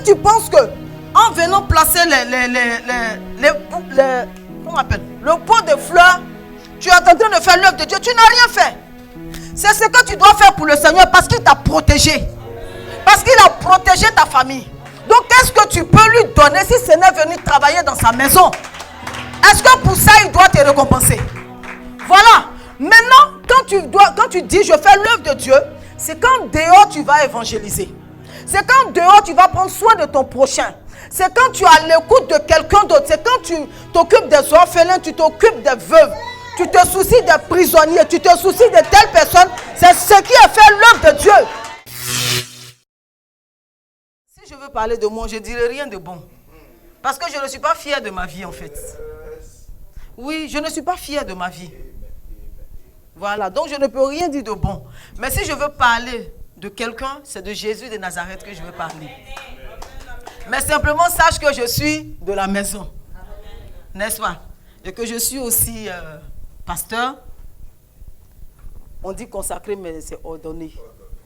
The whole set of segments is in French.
tu penses que en venant placer comment on appelle, le pot de fleurs, tu es en train de faire l'œuvre de Dieu, tu n'as rien fait. C'est ce que tu dois faire pour le Seigneur parce qu'il t'a protégé. Parce qu'il a protégé ta famille. Donc qu'est-ce que tu peux lui donner si ce n'est venu travailler dans sa maison? Est-ce que pour ça il doit te récompenser? Voilà. Maintenant, quand tu dis je fais l'œuvre de Dieu, c'est quand dehors tu vas évangéliser. C'est quand dehors tu vas prendre soin de ton prochain. C'est quand tu as l'écoute de quelqu'un d'autre. C'est quand tu t'occupes des orphelins, tu t'occupes des veuves. Tu te soucies des prisonniers, tu te soucies de telle personne. C'est ce qui a fait l'œuvre de Dieu. Si je veux parler de moi, je ne dirai rien de bon. Parce que je ne suis pas fier de ma vie en fait. Oui, je ne suis pas fier de ma vie. Voilà, donc je ne peux rien dire de bon. Mais si je veux parler de quelqu'un, c'est de Jésus de Nazareth que je veux parler. Mais simplement sache que je suis de la maison. N'est-ce pas? Et que je suis aussi pasteur. On dit consacré, mais c'est ordonné.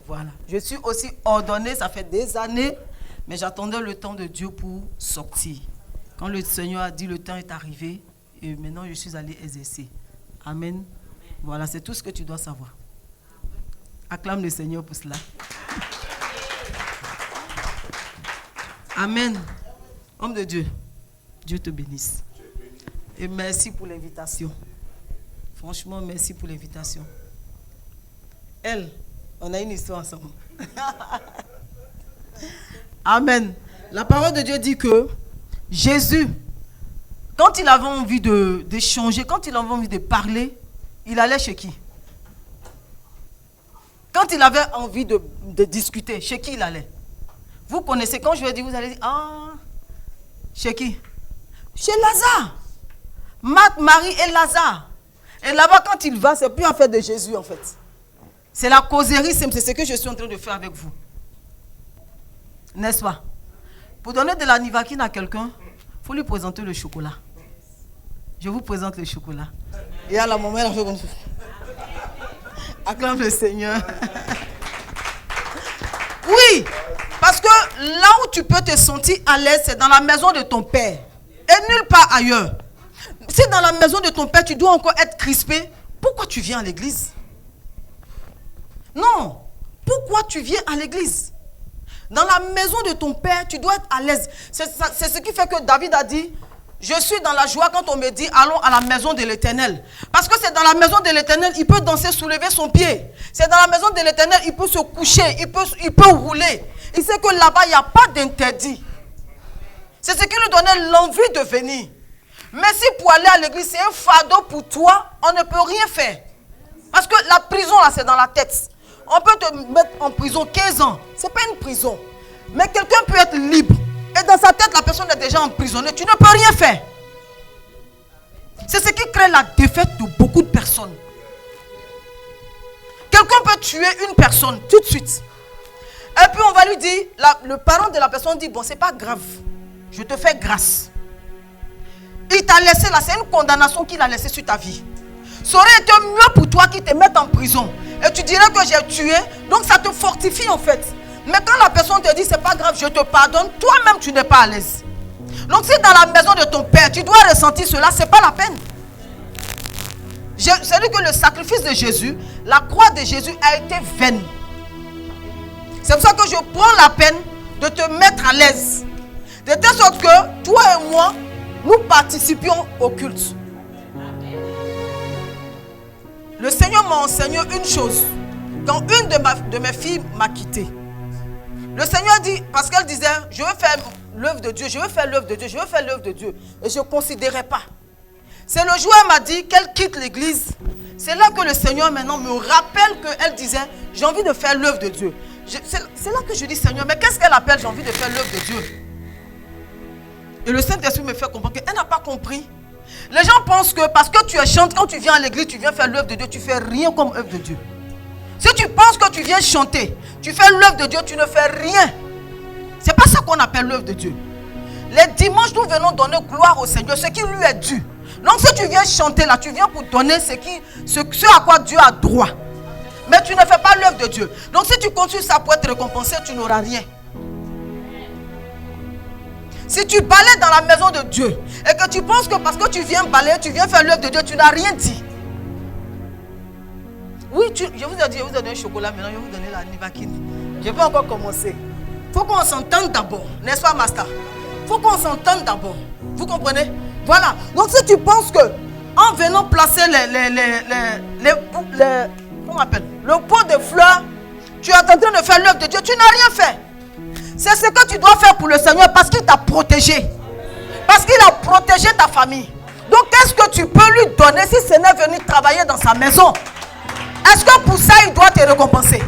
Voilà. Je suis aussi ordonné, ça fait des années, mais j'attendais le temps de Dieu pour sortir. Quand le Seigneur a dit le temps est arrivé, et maintenant je suis allé exercer. Amen. Voilà, c'est tout ce que tu dois savoir. Acclame le Seigneur pour cela. Amen. Homme de Dieu, Dieu te bénisse. Et merci pour l'invitation. Franchement, merci pour l'invitation. Elle, on a une histoire ensemble. Amen. La parole de Dieu dit que Jésus, quand il avait envie d'échanger, quand il avait envie de parler, il allait chez qui? Quand il avait envie de discuter, chez qui il allait? Vous connaissez, quand je vais dire, vous allez dire, ah, chez qui? Chez Lazare. Marthe, Marie et Lazare. Et là-bas, quand il va, c'est plus affaire de Jésus en fait. C'est la causerie, c'est ce que je suis en train de faire avec vous. N'est-ce pas? Pour donner de la nivaquine à quelqu'un, il faut lui présenter le chocolat. Je vous présente le chocolat. Et à la moment, elle a fait comme ça. Acclame le Seigneur. Oui, parce que là où tu peux te sentir à l'aise, c'est dans la maison de ton père. Et nulle part ailleurs. Si dans la maison de ton père, tu dois encore être crispé, pourquoi tu viens à l'église? Non. Pourquoi tu viens à l'église? Dans la maison de ton père, tu dois être à l'aise. C'est ce qui fait que David a dit, je suis dans la joie quand on me dit, allons à la maison de l'Éternel. Parce que c'est dans la maison de l'Éternel, il peut danser, soulever son pied. C'est dans la maison de l'Éternel, il peut se coucher, il peut rouler. Il sait que là-bas, il n'y a pas d'interdit. C'est ce qui lui donnait l'envie de venir. Mais si pour aller à l'église, c'est un fardeau pour toi, on ne peut rien faire. Parce que la prison, là, c'est dans la tête. On peut te mettre en prison 15 ans. Ce n'est pas une prison. Mais quelqu'un peut être libre. Et dans sa tête, la personne est déjà emprisonnée. Tu ne peux rien faire. C'est ce qui crée la défaite de beaucoup de personnes. Quelqu'un peut tuer une personne tout de suite. Et puis on va lui dire, le parent de la personne dit, bon, c'est pas grave. Je te fais grâce. Il t'a laissé là, c'est une condamnation qu'il a laissée sur ta vie. Ça aurait été mieux pour toi qu'il te mette en prison. Et tu dirais que j'ai tué, donc ça te fortifie en fait. Mais quand la personne te dit c'est pas grave, je te pardonne, toi-même tu n'es pas à l'aise. Donc si dans la maison de ton père, tu dois ressentir cela, c'est pas la peine. C'est-à-dire que le sacrifice de Jésus, la croix de Jésus a été vaine. C'est pour ça que je prends la peine de te mettre à l'aise. De telle sorte que toi et moi, nous participions au culte. Le Seigneur m'a enseigné une chose. Quand une de mes filles m'a quitté, le Seigneur dit, parce qu'elle disait, je veux faire l'œuvre de Dieu, je veux faire l'œuvre de Dieu, je veux faire l'œuvre de Dieu. Et je ne considérais pas. C'est le jour où elle m'a dit qu'elle quitte l'église. C'est là que le Seigneur maintenant me rappelle qu'elle disait, j'ai envie de faire l'œuvre de Dieu. C'est là que je dis, Seigneur, mais qu'est-ce qu'elle appelle j'ai envie de faire l'œuvre de Dieu? Et le Saint-Esprit me fait comprendre qu'elle n'a pas compris. Les gens pensent que parce que tu chantes, quand tu viens à l'église, tu viens faire l'œuvre de Dieu, tu ne fais rien comme œuvre de Dieu. Si tu penses que tu viens chanter, tu fais l'œuvre de Dieu, tu ne fais rien. Ce n'est pas ça qu'on appelle l'œuvre de Dieu. Les dimanches, nous venons donner gloire au Seigneur, ce qui lui est dû. Donc si tu viens chanter là, tu viens pour donner ce à quoi Dieu a droit. Mais tu ne fais pas l'œuvre de Dieu. Donc si tu continues ça pour être récompensé, tu n'auras rien. Si tu balais dans la maison de Dieu et que tu penses que parce que tu viens balayer, tu viens faire l'œuvre de Dieu, tu n'as rien dit. Oui, je vous ai dit, je vous ai donné un chocolat, maintenant je vais vous donner la Nivakine. Je ne vais pas encore commencer. Il faut qu'on s'entende d'abord, n'est-ce pas, Master? Il faut qu'on s'entende d'abord. Vous comprenez? Voilà. Donc si tu penses que en venant placer comment on appelle, le pot de fleurs, tu es en train de faire l'œuvre de Dieu, tu n'as rien fait. C'est ce que tu dois faire pour le Seigneur parce qu'il t'a protégé. Parce qu'il a protégé ta famille. Donc qu'est-ce que tu peux lui donner si ce n'est venu travailler dans sa maison? Est-ce que pour ça il doit te récompenser?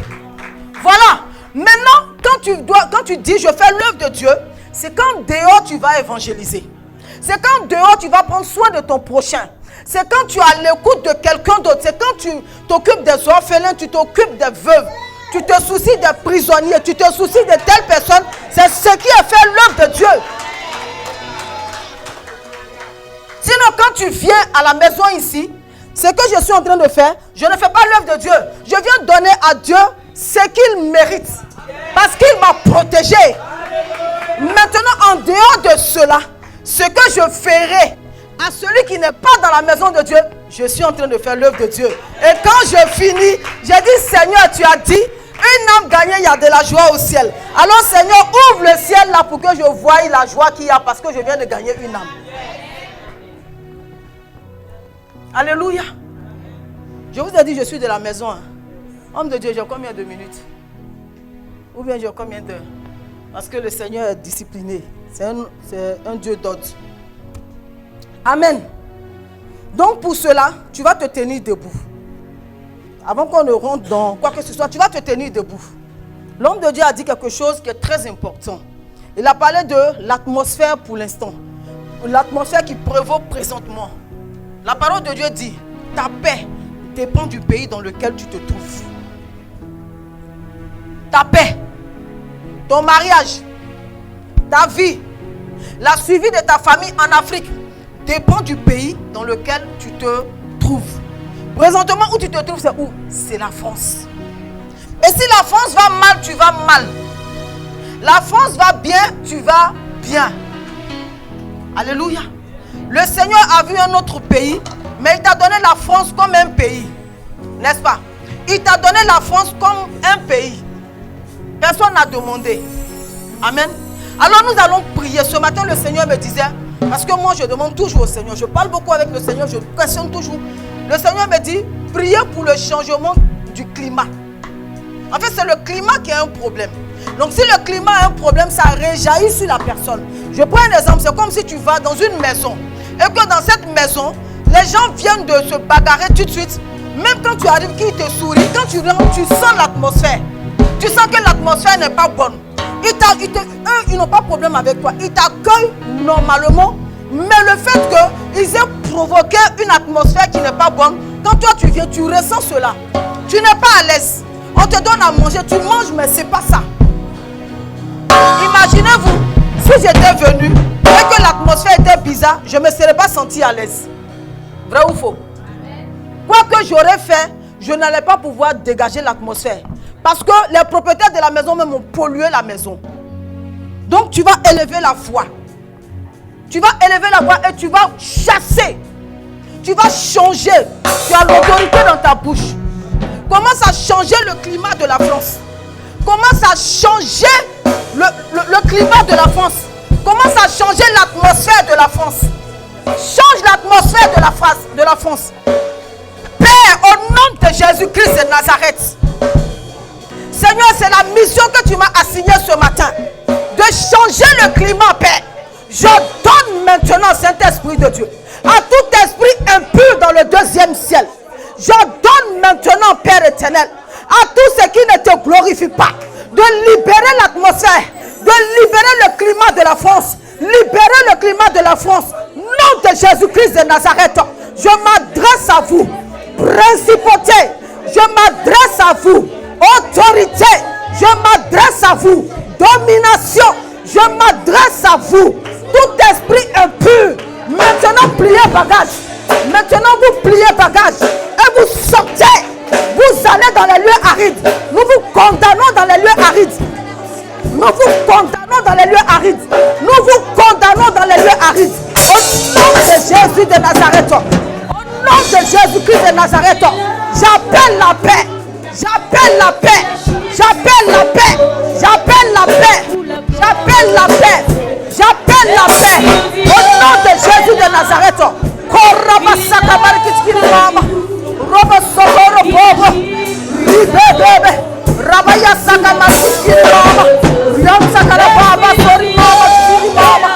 Voilà. Maintenant, quand tu dis je fais l'œuvre de Dieu, c'est quand dehors tu vas évangéliser. C'est quand dehors tu vas prendre soin de ton prochain. C'est quand tu as l'écoute de quelqu'un d'autre. C'est quand tu t'occupes des orphelins, tu t'occupes des veuves. Tu te soucies des prisonniers, tu te soucies de telle personne. C'est ce qui a fait l'œuvre de Dieu. Sinon, quand tu viens à la maison ici, ce que je suis en train de faire, je ne fais pas l'œuvre de Dieu. Je viens donner à Dieu ce qu'il mérite. Parce qu'il m'a protégé. Maintenant, en dehors de cela, ce que je ferai à celui qui n'est pas dans la maison de Dieu, je suis en train de faire l'œuvre de Dieu. Et quand je finis, j'ai dit, Seigneur, tu as dit, une âme gagnée, il y a de la joie au ciel. Alors, Seigneur, ouvre le ciel là pour que je voie la joie qu'il y a parce que je viens de gagner une âme. Alléluia. Je vous ai dit, je suis de la maison. Hein. Homme de Dieu, j'ai combien de minutes? Ou bien j'ai combien d'heures? Parce que le Seigneur est discipliné. C'est un Dieu d'ordre. Amen. Donc pour cela, tu vas te tenir debout. Avant qu'on ne rentre dans quoi que ce soit, tu vas te tenir debout. L'homme de Dieu a dit quelque chose qui est très important. Il a parlé de l'atmosphère pour l'instant. L'atmosphère qui prévaut présentement. La parole de Dieu dit, ta paix dépend du pays dans lequel tu te trouves. Ta paix, ton mariage, ta vie, la suivi de ta famille en Afrique dépend du pays dans lequel tu te trouves. Présentement, où tu te trouves, c'est où? C'est la France. Et si la France va mal, tu vas mal. La France va bien, tu vas bien. Alléluia. Le Seigneur a vu un autre pays, mais il t'a donné la France comme un pays. N'est-ce pas? Il t'a donné la France comme un pays. Personne n'a demandé. Amen. Alors nous allons prier. Ce matin, le Seigneur me disait, parce que moi je demande toujours au Seigneur, je parle beaucoup avec le Seigneur, je questionne toujours. Le Seigneur me dit, priez pour le changement du climat. En fait, c'est le climat qui a un problème. Donc si le climat a un problème, ça réjaillit sur la personne. Je prends un exemple, c'est comme si tu vas dans une maison et que dans cette maison, les gens viennent de se bagarrer tout de suite. Même quand tu arrives, qui te sourit, quand tu rentres, tu sens l'atmosphère. Tu sens que l'atmosphère n'est pas bonne. Ils n'ont pas de problème avec toi. Ils t'accueillent normalement. Mais le fait qu'ils aient provoqué une atmosphère qui n'est pas bonne, quand toi tu viens, tu ressens cela. Tu n'es pas à l'aise. On te donne à manger, tu manges, mais ce n'est pas ça. Imaginez-vous, si j'étais venu et que l'atmosphère était bizarre, je ne me serais pas senti à l'aise. Vrai ou faux? Quoi que j'aurais fait, je n'allais pas pouvoir dégager l'atmosphère. Parce que les propriétaires de la maison même ont pollué la maison. Donc tu vas élever la voix. Tu vas élever la voix et tu vas chasser. Tu vas changer. Tu as l'autorité dans ta bouche. Commence à changer le climat de la France. Commence à changer le climat de la France. Commence à changer l'atmosphère de la France. Change l'atmosphère de la France. Père, au nom de Jésus-Christ de Nazareth. Seigneur, c'est la mission que tu m'as assignée ce matin. De changer le climat, Père. Je donne maintenant, Saint-Esprit de Dieu, à tout esprit impur dans le deuxième ciel. Je donne maintenant, Père éternel, à tout ce qui ne te glorifie pas, de libérer l'atmosphère, de libérer le climat de la France. Libérer le climat de la France. Nom de Jésus-Christ de Nazareth, je m'adresse à vous. Principauté, je m'adresse à vous. Autorité, je m'adresse à vous. Domination, je m'adresse à vous. Tout esprit impur, maintenant pliez bagage. Maintenant vous pliez bagage et vous sortez. Vous allez dans les lieux arides. Nous vous condamnons dans les lieux arides. Nous vous condamnons dans les lieux arides. Nous vous condamnons lieux arides. Au nom de Jésus de Nazareth. Au nom de Jésus-Christ de Nazareth. J'appelle la paix. J'appelle la paix. J'appelle la paix. J'appelle la paix. J'appelle la paix. J'appelle la paix. Au nom de Jésus de Nazareth. Robo Sokoro Bobo. Bébé. Rabaya Sakamakiri Mama. Riam Sakara Baba Sori Mama.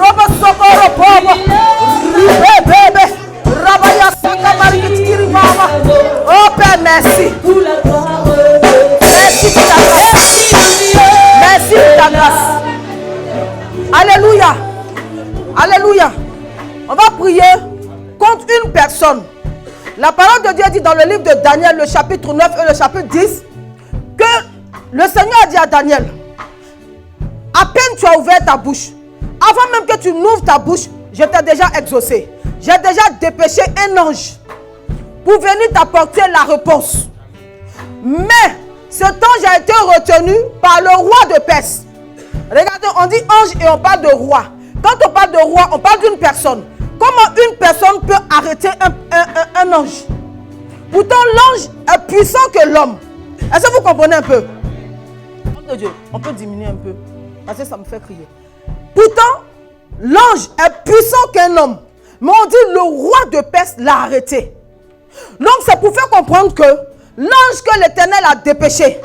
Robo Sokoro Bobo. Bébé. Rabaya Sakamakiri Mama. Oh Père, merci. Merci pour ta grâce. Merci pour ta grâce. Alléluia. Alléluia. On va prier contre une personne. La parole de Dieu dit dans le livre de Daniel, le chapitre 9 et le chapitre 10, que le Seigneur a dit à Daniel, à peine tu as ouvert ta bouche, avant même que tu n'ouvres ta bouche, je t'ai déjà exaucé. J'ai déjà dépêché un ange pour venir t'apporter la réponse. Mais cet ange a été retenu par le roi de Perse. Regardez, on dit ange et on parle de roi. Quand on parle de roi, on parle d'une personne. Comment une personne peut arrêter un ange? Pourtant, l'ange est puissant que l'homme. Est-ce que vous comprenez un peu? Oh Dieu, on peut diminuer un peu, parce que ça me fait crier. Pourtant, l'ange est puissant qu'un homme. Mais on dit le roi de Perse l'a arrêté. Donc, c'est pour faire comprendre que l'ange que l'Éternel a dépêché,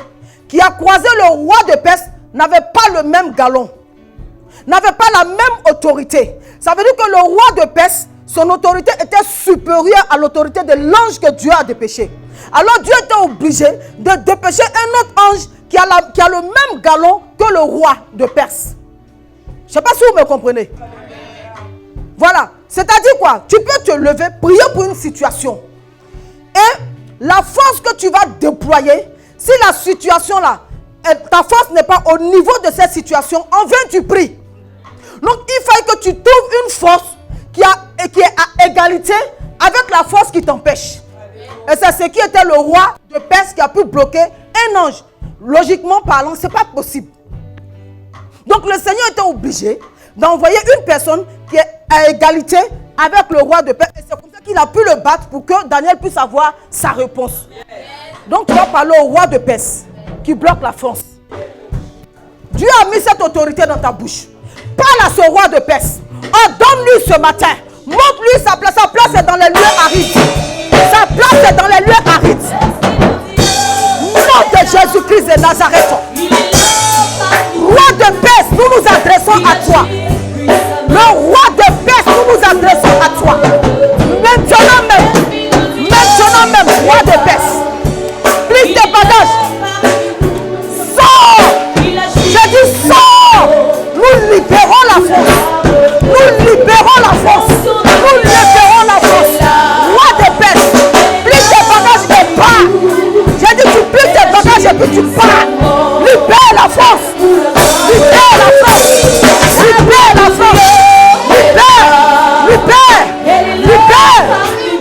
qui a croisé le roi de Perse, n'avait pas le même galon, n'avait pas la même autorité. Ça veut dire que le roi de Perse, son autorité était supérieure à l'autorité de l'ange que Dieu a dépêché. Alors Dieu était obligé de dépêcher un autre ange qui a le même galon que le roi de Perse. Je ne sais pas si vous me comprenez. Voilà. C'est-à-dire quoi? Tu peux te lever, prier pour une situation. Et la force que tu vas déployer, si la situation là, ta force n'est pas au niveau de cette situation, en vain tu pries. Donc il faut que tu trouves une force qui est à égalité avec la force qui t'empêche. Et c'est ce qui était le roi de Perse qui a pu bloquer un ange. Logiquement parlant, ce n'est pas possible. Donc le Seigneur était obligé d'envoyer une personne qui est à égalité avec le roi de Perse. Et c'est comme ça qu'il a pu le battre pour que Daniel puisse avoir sa réponse. Donc tu vas parler au roi de Perse qui bloque la force. Dieu a mis cette autorité dans ta bouche. Parle à ce roi de Perse. Ordonne-lui ce matin. Montre-lui sa place. Sa place est dans les lieux arides. Sa place est dans les lieux arides. Nom de Jésus-Christ de Nazareth. Roi de Perse, nous nous adressons à toi. Le roi de Perse, nous nous adressons à toi. Maintenant même, roi de Perse. Plie tes bagages. Sors. Je dis sors. Nous libérons la force. Nous libérons la force. Nous libérons la force. Roi de Perse, plie tes bagages et pars. J'ai dit tu plies tes bagages et puis tu pars. Libère la force. Libère la force. Libère la force. Libère.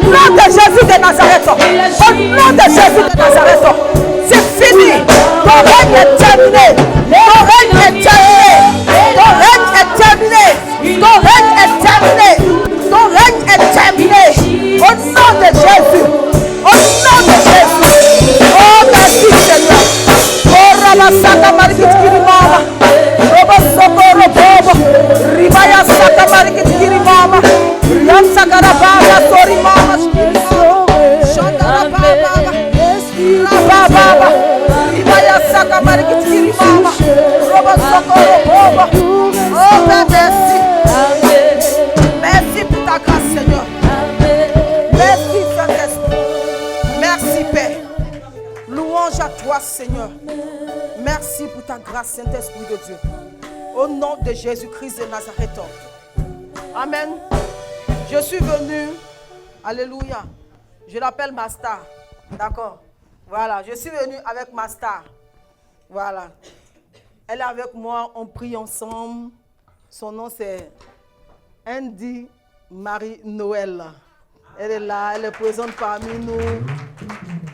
Nom de Jésus de Nazareth. Au nom de Jésus de Nazareth. C'est fini. Ton règne est terminé. Ton règne est terminé. Ton règne est terminé. Ton règne est terminé. Ton règne est terminé. Au nom de Jésus. Au nom de Jésus. Oh, merci Seigneur. Oh, Rabasaka Marikitirimama. Robosokoro Bobo. Ribaya Saka Marikitirimama. Riam Sakara Baba Sori Mama. Shangara Baba. Rababa. Ribaya Saka Marikitirimama. Robosokoro Bobo. Oh, merci. Merci pour ta grâce, Seigneur. Merci, Saint-Esprit. Merci, Père. Louange à toi, Seigneur. Merci pour ta grâce, Saint-Esprit de Dieu. Au nom de Jésus-Christ de Nazareth. Amen. Je suis venu. Alléluia. Je l'appelle ma star. D'accord. Voilà. Je suis venu avec ma star. Voilà. Elle est avec moi. On prie ensemble. Son nom c'est Andy Marie-Noël. Elle est là. Elle est présente parmi nous.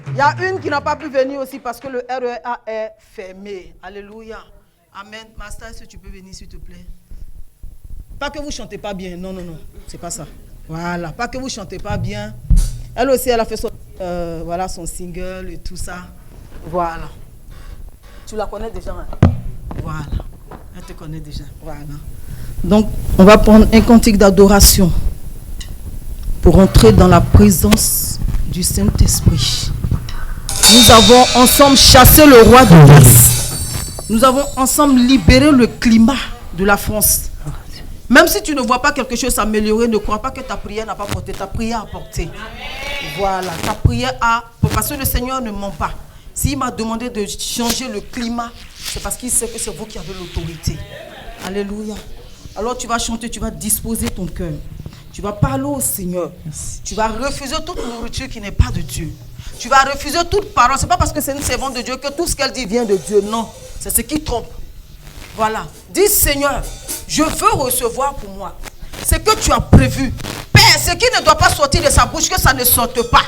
Il y a une qui n'a pas pu venir aussi parce que le REA est fermé. Alléluia. Amen. Master, est-ce que tu peux venir s'il te plaît? Pas que vous chantez pas bien. Non, non, non. C'est pas ça. Voilà. Pas que vous chantez pas bien. Elle aussi, elle a fait son, voilà, son single et tout ça. Voilà. Tu la connais déjà, hein? Voilà. Elle te connaît déjà. Voilà. Donc, on va prendre un cantique d'adoration pour entrer dans la présence du Saint-Esprit. Nous avons ensemble chassé le roi de Perse. Nous avons ensemble libéré le climat de la France. Même si tu ne vois pas quelque chose s'améliorer, ne crois pas que ta prière n'a pas porté. Ta prière a porté. Voilà, ta prière a... Parce que le Seigneur ne ment pas. S'il m'a demandé de changer le climat, c'est parce qu'il sait que c'est vous qui avez l'autorité. Alléluia. Alors tu vas chanter, tu vas disposer ton cœur. Tu vas parler au Seigneur. Tu vas refuser toute nourriture qui n'est pas de Dieu. Tu vas refuser toute parole. Ce n'est pas parce que c'est une servante de Dieu que tout ce qu'elle dit vient de Dieu. Non, c'est ce qui trompe. Voilà. Dis Seigneur, je veux recevoir pour moi ce que tu as prévu. Père, ce qui ne doit pas sortir de sa bouche, que ça ne sorte pas.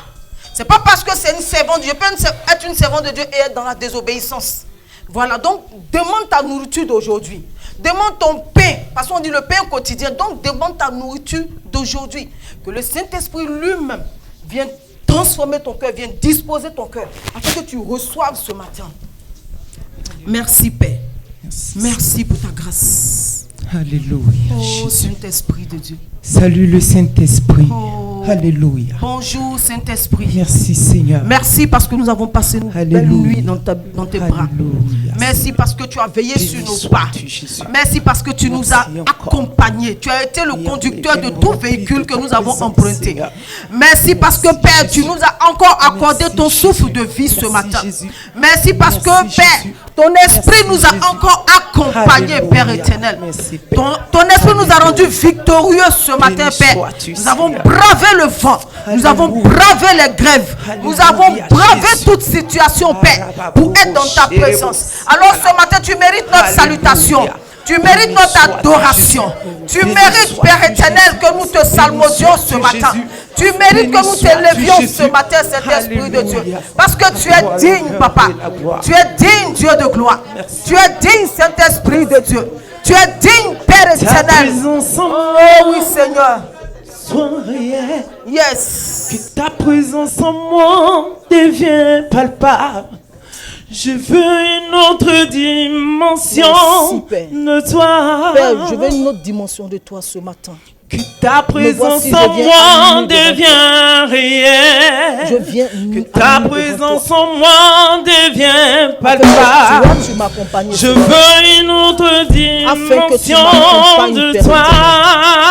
Ce n'est pas parce que c'est une servante. Je peux être une servante de Dieu et être dans la désobéissance. Voilà. Donc, demande ta nourriture d'aujourd'hui. Demande ton pain. Parce qu'on dit le pain quotidien. Donc, demande ta nourriture d'aujourd'hui. Que le Saint-Esprit lui-même vienne transformer ton cœur, vienne disposer ton cœur. Afin que tu reçoives ce matin. Merci, Père. Merci pour ta grâce. Alléluia. Oh, Saint-Esprit de Dieu. Salut le Saint-Esprit. Oh. Alléluia. Bonjour Saint-Esprit. Merci Seigneur. Merci parce que nous avons passé une belle nuit dans tes bras. Alléluia. Merci parce que tu as veillé sur nos pas. Merci parce que tu nous as accompagnés. Tu as été le conducteur de tout véhicule que nous avons emprunté. Merci parce que Père, tu nous as encore accordé ton souffle de vie ce matin. Merci parce que Père, ton esprit nous a encore accompagnés, Père éternel. Ton esprit nous a rendus victorieux ce matin, Père. Nous avons bravé le vent. Nous avons bravé les grèves. Nous avons bravé toute situation, Père, pour être dans ta présence. Alors ce matin, tu mérites notre salutation. Tu mérites notre adoration. Tu mérites, Père éternel, que nous te salmodions ce matin. Tu mérites que nous t'élevions ce matin, cet esprit de Dieu. Parce que tu es digne, Papa. Tu es digne, Dieu de gloire. Tu es digne, Saint-Esprit de Dieu. Tu es digne, Père éternel. Oh oui, Seigneur. Yes. Que ta présence en moi devienne palpable. Je veux une autre dimension. Merci, de toi. Père, je veux une autre dimension de toi ce matin. Que ta présence en moi devienne réelle. Que ta présence en moi devienne palpable. Tu m'accompagnes. Je veux une autre dimension de toi.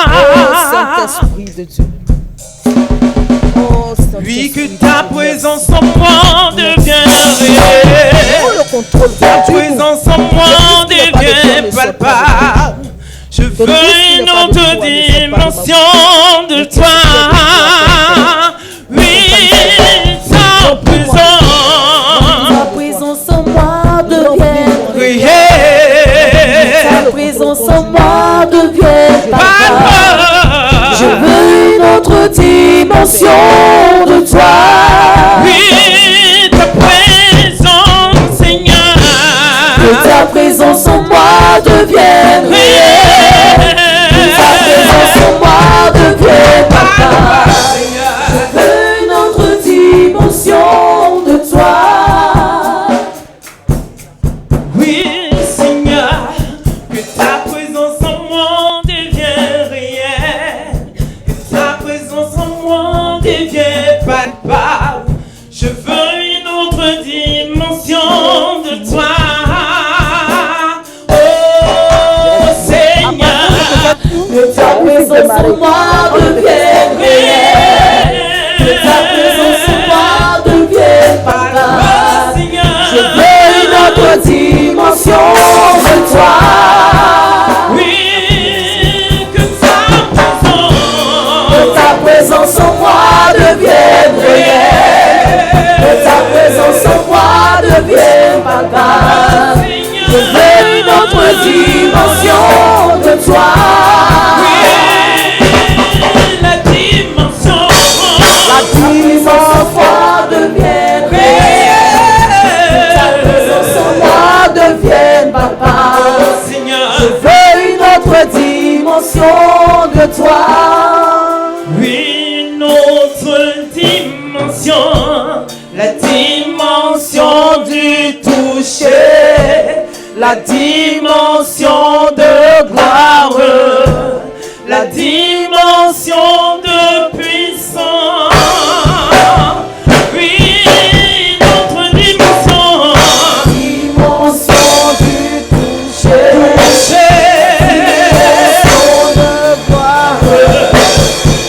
Oh Saint-Esprit de Dieu. Oh, oui, que ta présence en moi devienne réelle. Ta présence en moi devienne palpable. Je veux une autre dimension de toi. Oui, ta présence en moi devienne réelle. Ta présence en moi devienne palpable. Je veux une autre dimension de toi. Oui, ta présence, Seigneur. Que ta présence en moi devienne réelle. Que ta présence en moi devienne palpable. Je veux une autre dimension de toi. Oui, Seigneur, que ta présence en moi devienne réelle. Que ta présence en moi devienne palpable. Je veux une autre dimension de toi. Oh Seigneur, Que ta présence en moi devienne réelle. Que ta présence en moi devienne palpable. Je veux une autre dimension de toi. oui, que ta présence en moi devienne réelle. Que ta présence en moi devienne palpable. Je veux une autre dimension de toi. la dimension Ta présence en moi devienne réelle. Que ta présence en moi devienne palpable. dimension de toi. Une autre dimension, la dimension du toucher, la dimension de gloire, la dimension de puissance. Oui, une autre dimension, Dimension du toucher. Dimension de gloire.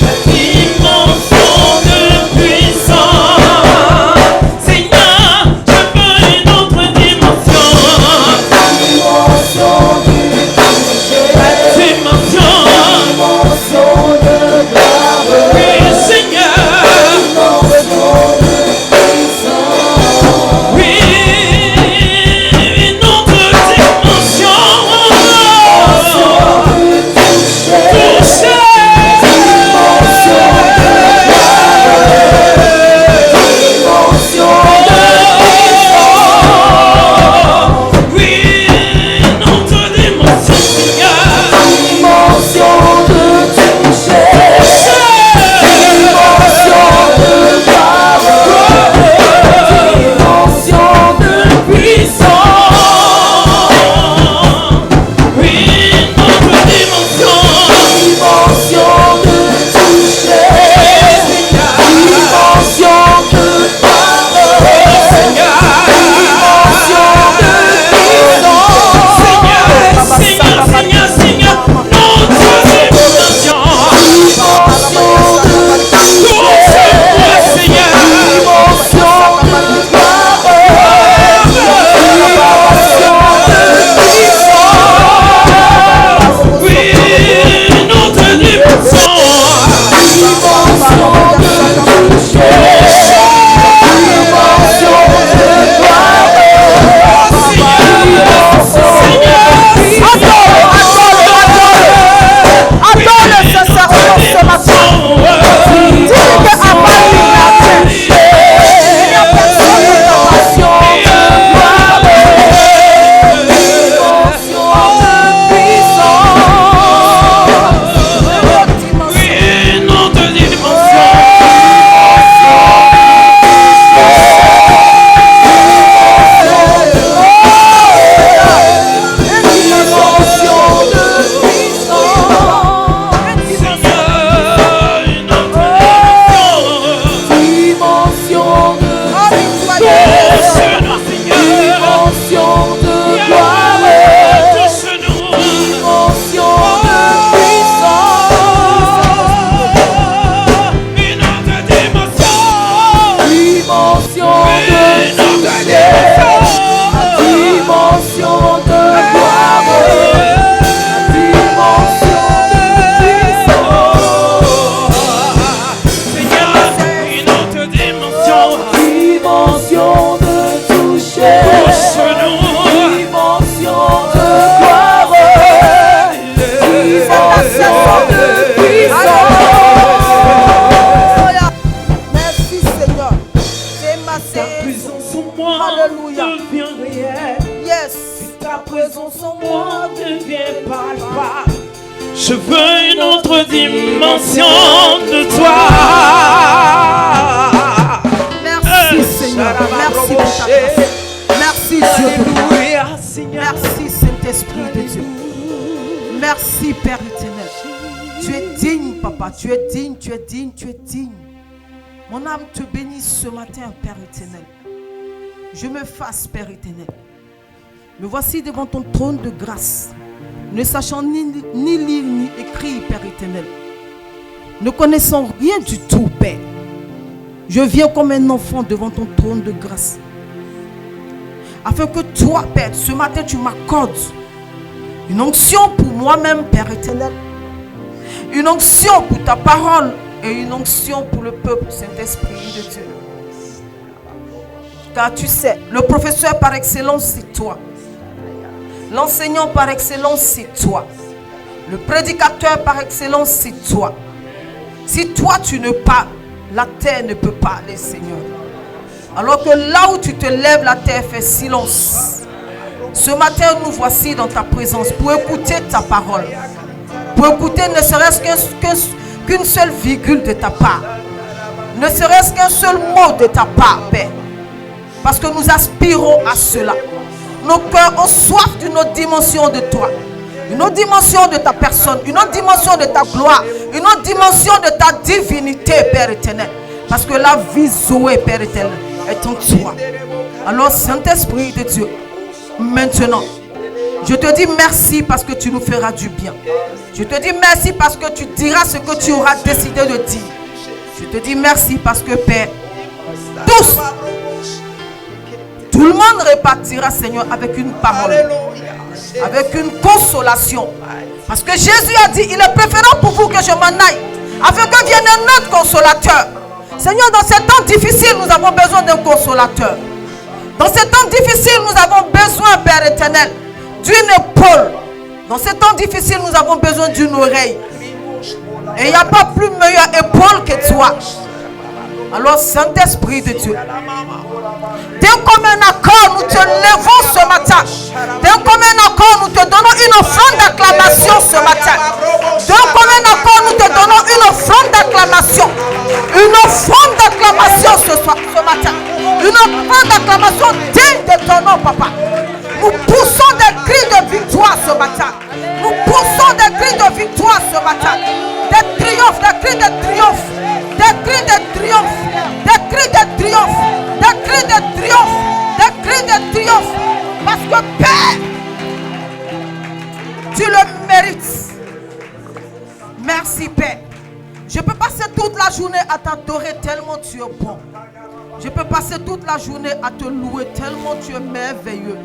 la dimension de puissance. Seigneur, je veux une autre dimension. Dimension du toucher. La dimension, Dimension de gloire. oui Seigneur, Dimension de puissance. oui, une autre dimension. Toucher. Oui, une autre dimension, Seigneur. Oui, une autre dimension. Seigneur, Seigneur, Seigneur, notre dimension. Touche-moi, Seigneur. Oui, une autre dimension. Adore le sacerdoce ce matin. Dis que avant Oui, une autre dimension. Seigneur, une autre dimension. Touche-nous, Seigneur. Touche-nous. Une autre dimension. Une autre Seigneur, une autre dimension. Dimension de toucher. Touche-nous. Dimension de gloire. Dimension de puissance. Merci Seigneur. C'est ma Ta présence en moi Alléluia. devient réelle. Yes. Ta présence en moi devient palpable. Je veux une autre dimension de toi. Merci Seigneur. Merci pour ta grâce. Merci Dieu. Alléluia, Seigneur. Merci Saint-Esprit de Dieu. Merci Père éternel. Tu es digne, Papa. Tu es digne, tu es digne, tu es digne. Mon âme te bénit ce matin, Père éternel. Je me fasse, Père éternel. Me voici devant ton trône de grâce, ne sachant ni lire ni écrire, Père éternel. Ne connaissant rien du tout, Père. Je viens comme un enfant devant ton trône de grâce. Afin que toi, Père, ce matin, tu m'accordes une onction pour moi-même, Père éternel. Une onction pour ta parole et une onction pour le peuple, Saint-Esprit de Dieu. Car tu sais, le professeur par excellence, c'est toi. L'enseignant par excellence, c'est toi. Le prédicateur par excellence, c'est toi. Si toi, tu ne parles, la terre ne peut parler, Seigneur. Alors que là où tu te lèves, la terre fait silence. Ce matin, nous voici dans ta présence pour écouter ta parole, pour écouter ne serait-ce qu'une seule virgule de ta part. Ne serait-ce qu'un seul mot de ta part, Père. Parce que nous aspirons à cela. Nos cœurs ont soif d'une autre dimension de toi. Une autre dimension de ta personne. Une autre dimension de ta gloire. Une autre dimension de ta divinité, Père éternel. Parce que la vie Zoé, Père éternel, est en toi. Alors, Saint-Esprit de Dieu, maintenant, je te dis merci parce que tu nous feras du bien. Je te dis merci parce que tu diras ce que tu auras décidé de dire. Je te dis merci parce que, Père, tout le monde repartira, Seigneur, avec une parole, avec une consolation. Parce que Jésus a dit, il est préférable pour vous que je m'en aille, afin que vienne un autre consolateur. Seigneur, dans ces temps difficiles, nous avons besoin d'un consolateur. Dans ces temps difficiles, nous avons besoin, Père éternel, d'une épaule. Dans ces temps difficiles, nous avons besoin d'une oreille. Et il n'y a pas plus meilleure épaule que toi. Alors, Saint-Esprit de Dieu, d'un commun accord, nous te levons ce matin. D'un commun accord, nous te donnons une offrande d'acclamation ce matin. D'un commun accord, nous te donnons une offrande d'acclamation. Une offrande d'acclamation ce matin. Une offrande d'acclamation digne de ton nom, Papa. Nous poussons des cris de victoire ce matin. Nous poussons des cris de victoire ce matin. Des triomphes, des cris de triomphe. Des cris de triomphe. Des cris de triomphe. Des cris de triomphe. Des cris de triomphe. Parce que Père, tu le mérites. Merci Père. Je peux passer toute la journée à t'adorer tellement tu es bon. Je peux passer toute la journée à te louer tellement tu es merveilleux.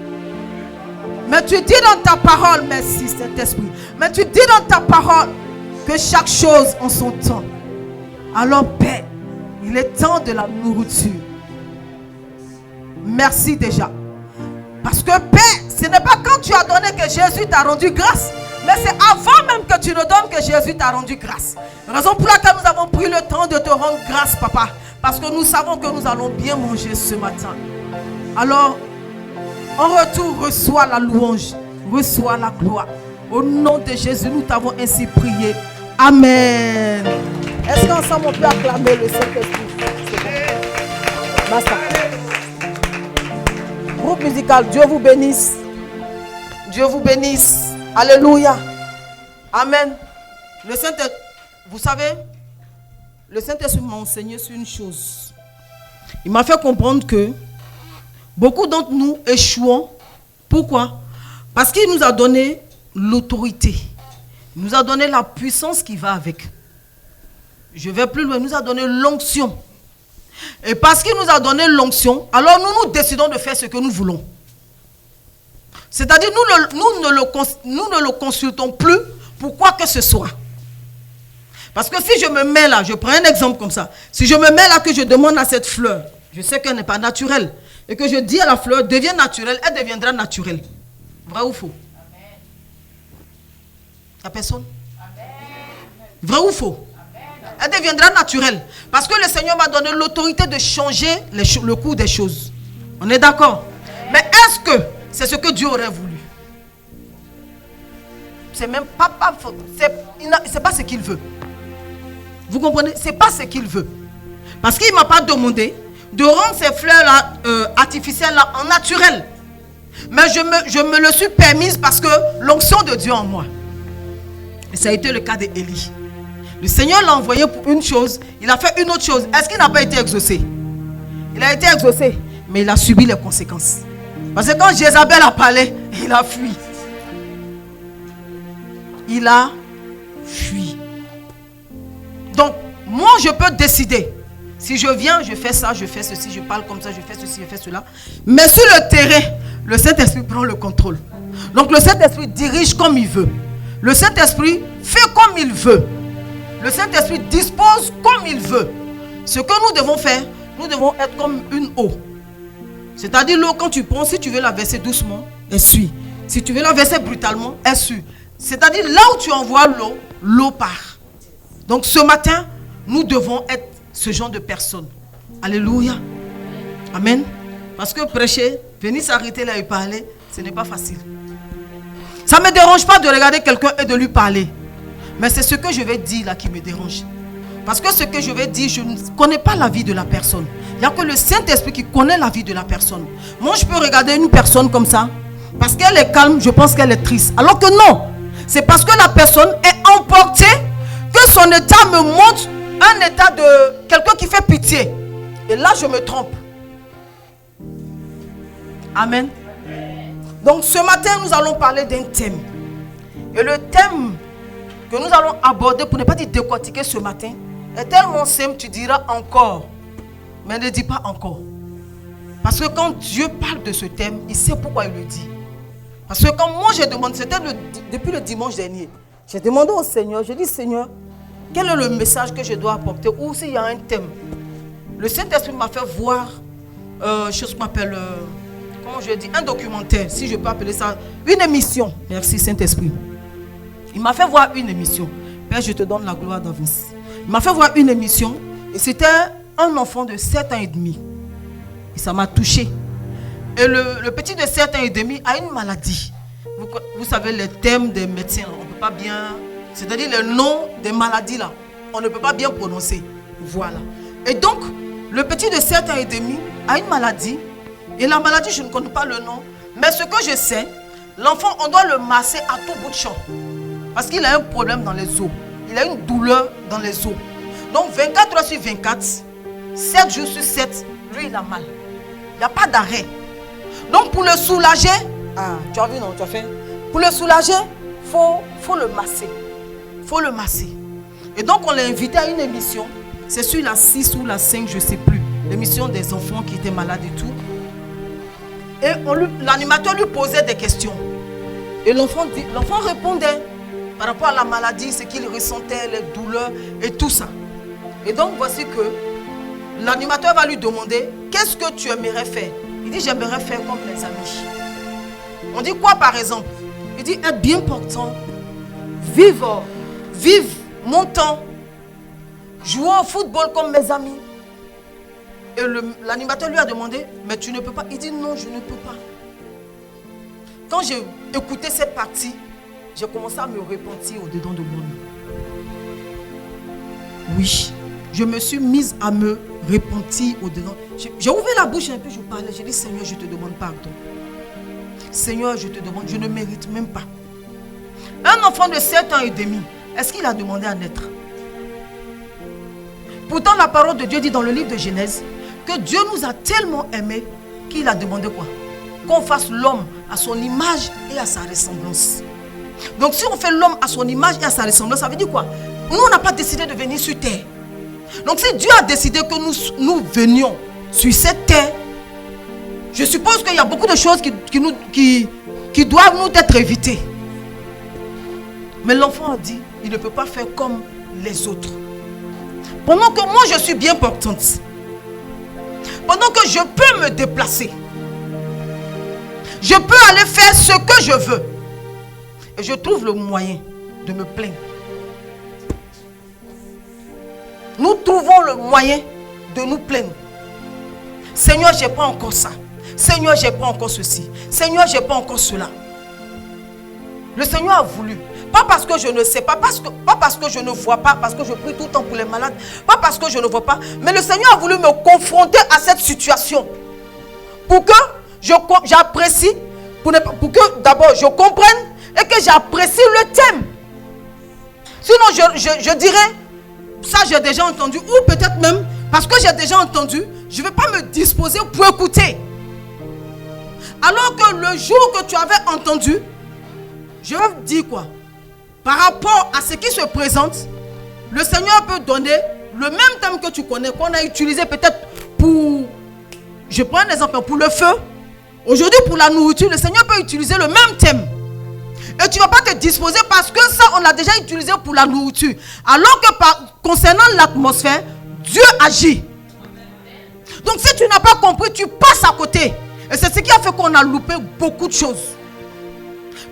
Mais tu dis dans ta parole, merci Saint-Esprit, mais tu dis dans ta parole que chaque chose en son temps. Alors Père, il est temps de la nourriture. Merci déjà. Parce que Père, ce n'est pas quand tu as donné que Jésus t'a rendu grâce, mais c'est avant même que tu nous donnes que Jésus t'a rendu grâce. Raison pour laquelle nous avons pris le temps de te rendre grâce, Papa. Parce que nous savons que nous allons bien manger ce matin. Alors, en retour, reçois la louange, reçois la gloire. Au nom de Jésus, nous t'avons ainsi prié. Amen. Est-ce qu'ensemble on peut acclamer le Saint-Esprit? Basta. Groupe musical, Dieu vous bénisse. Dieu vous bénisse. Alléluia. Amen. Le Saint-Esprit, vous savez, le Saint-Esprit m'a enseigné sur une chose. Il m'a fait comprendre que beaucoup d'entre nous échouons. Pourquoi? Parce qu'il nous a donné l'autorité. Il nous a donné la puissance qui va avec. Je vais plus loin. Il nous a donné l'onction. Et parce qu'il nous a donné l'onction, alors nous décidons de faire ce que nous voulons. C'est-à-dire nous ne le consultons plus pour quoi que ce soit. Parce que si je me mets là, je prends un exemple comme ça. Si je me mets là que je demande à cette fleur, je sais qu'elle n'est pas naturelle. Et que je dis à la fleur, deviens naturelle, elle deviendra naturelle. Vrai ou faux? La personne? Vrai ou faux? Elle deviendra naturelle. Parce que le Seigneur m'a donné l'autorité de changer le cours des choses. On est d'accord? Mais est-ce que c'est ce que Dieu aurait voulu? C'est même pas c'est pas ce qu'il veut. Vous comprenez? C'est pas ce qu'il veut. Parce qu'il ne m'a pas demandé de rendre ces fleurs-là artificielles-là en naturel. Mais je me le suis permise parce que l'onction de Dieu en moi. Et ça a été le cas d'Élie. Le Seigneur l'a envoyé pour une chose, il a fait une autre chose. Est-ce qu'il n'a pas été exaucé? Il a été exaucé, mais il a subi les conséquences. Parce que quand Jézabel a parlé, il a fui. Il a fui. Donc, moi je peux décider. Si je viens, je fais ça, je fais ceci, je parle comme ça, je fais ceci, je fais cela. Mais sur le terrain, le Saint-Esprit prend le contrôle. Donc le Saint-Esprit dirige comme il veut. Le Saint-Esprit fait comme il veut. Le Saint-Esprit dispose comme il veut. Ce que nous devons faire, nous devons être comme une eau. C'est-à-dire l'eau, quand tu prends, si tu veux la verser doucement, elle suit. Si tu veux la verser brutalement, elle suit. C'est-à-dire là où tu envoies l'eau, l'eau part. Donc ce matin, nous devons être ce genre de personnes. Alléluia. Amen. Parce que prêcher, venir s'arrêter là et parler, ce n'est pas facile. Ça ne me dérange pas de regarder quelqu'un et de lui parler. Mais c'est ce que je vais dire là qui me dérange. Parce que ce que je vais dire, je ne connais pas la vie de la personne. Il n'y a que le Saint-Esprit qui connaît la vie de la personne. Moi, je peux regarder une personne comme ça. Parce qu'elle est calme, je pense qu'elle est triste. Alors que non. C'est parce que la personne est emportée que son état me montre un état de quelqu'un qui fait pitié. Et là, je me trompe. Amen. Donc, ce matin, nous allons parler d'un thème. Et le thème que nous allons aborder, pour ne pas dire décortiquer ce matin, est tellement simple, tu diras encore. Mais ne dis pas encore. Parce que quand Dieu parle de ce thème, il sait pourquoi il le dit. Parce que quand moi j'ai demandé, c'était depuis le dimanche dernier, j'ai demandé au Seigneur, j'ai dit Seigneur, quel est le message que je dois apporter ou s'il y a un thème. Le Saint-Esprit m'a fait voir, chose qu'on appelle, comment je dis, un documentaire, si je peux appeler ça, une émission. Merci Saint-Esprit. Il m'a fait voir une émission. Père, je te donne la gloire d'avance. Il m'a fait voir une émission et c'était un enfant de 7 ans et demi. Et ça m'a touché. Et le petit de 7 ans et demi a une maladie. Vous savez, les thèmes des médecins, on ne peut pas bien... C'est-à-dire les noms des maladies là, on ne peut pas bien prononcer. Voilà. Et donc, le petit de 7 ans et demi a une maladie. Et la maladie, je ne connais pas le nom. Mais ce que je sais, l'enfant, on doit le masser à tout bout de champ. Parce qu'il a un problème dans les os. Il a une douleur dans les os. Donc 24 heures sur 24, 7 jours sur 7, lui il a mal. Il n'y a pas d'arrêt. Donc pour le soulager, tu as vu non, tu as fait. Pour le soulager, faut le masser. Faut le masser. Et donc on l'a invité à une émission. C'est sur la 6 ou la 5, je ne sais plus. L'émission des enfants qui étaient malades et tout. Et l'animateur lui posait des questions. Et l'enfant répondait par rapport à la maladie, ce qu'il ressentait, les douleurs et tout ça. Et donc voici que l'animateur va lui demander, qu'est-ce que tu aimerais faire? Il dit, j'aimerais faire comme mes amis. On dit quoi par exemple? Il dit, être bien portant, vivre mon temps, jouer au football comme mes amis. Et l'animateur lui a demandé, mais tu ne peux pas? Il dit, non, je ne peux pas. Quand j'ai écouté cette partie, j'ai commencé à me repentir au-dedans de moi-même. Oui, je me suis mise à me repentir au-dedans. J'ai ouvert la bouche un peu, je parlais. J'ai dit, Seigneur, je te demande pardon. Seigneur, je te demande, je ne mérite même pas. Un enfant de 7 ans et demi, est-ce qu'il a demandé à naître? Pourtant, la parole de Dieu dit dans le livre de Genèse que Dieu nous a tellement aimés qu'il a demandé quoi? Qu'on fasse l'homme à son image et à sa ressemblance. Donc si on fait l'homme à son image et à sa ressemblance, ça veut dire quoi? Nous, on n'a pas décidé de venir sur terre. Donc si Dieu a décidé que nous venions sur cette terre, je suppose qu'il y a beaucoup de choses qui doivent nous être évitées. Mais l'enfant a dit, il ne peut pas faire comme les autres. Pendant que moi je suis bien portante, pendant que je peux me déplacer, je peux aller faire ce que je veux. Et je trouve le moyen de me plaindre. Nous trouvons le moyen de nous plaindre. Seigneur, je n'ai pas encore ça. Seigneur, je n'ai pas encore ceci. Seigneur, je n'ai pas encore cela. Le Seigneur a voulu. Pas parce que je ne sais pas, pas parce que je ne vois pas, parce que je prie tout le temps pour les malades, pas parce que je ne vois pas, mais le Seigneur a voulu me confronter à cette situation. Pour que j'apprécie, pour que d'abord je comprenne et que j'apprécie le thème. Sinon, je dirais, ça j'ai déjà entendu, ou peut-être même, parce que j'ai déjà entendu, je ne vais pas me disposer pour écouter. Alors que le jour que tu avais entendu, je vais dire quoi? Par rapport à ce qui se présente, le Seigneur peut donner le même thème que tu connais, qu'on a utilisé peut-être pour, je prends un exemple, pour le feu. Aujourd'hui, pour la nourriture, le Seigneur peut utiliser le même thème. Et tu ne vas pas te disposer parce que ça, on l'a déjà utilisé pour la nourriture. Alors que concernant l'atmosphère, Dieu agit. Donc si tu n'as pas compris, tu passes à côté. Et c'est ce qui a fait qu'on a loupé beaucoup de choses.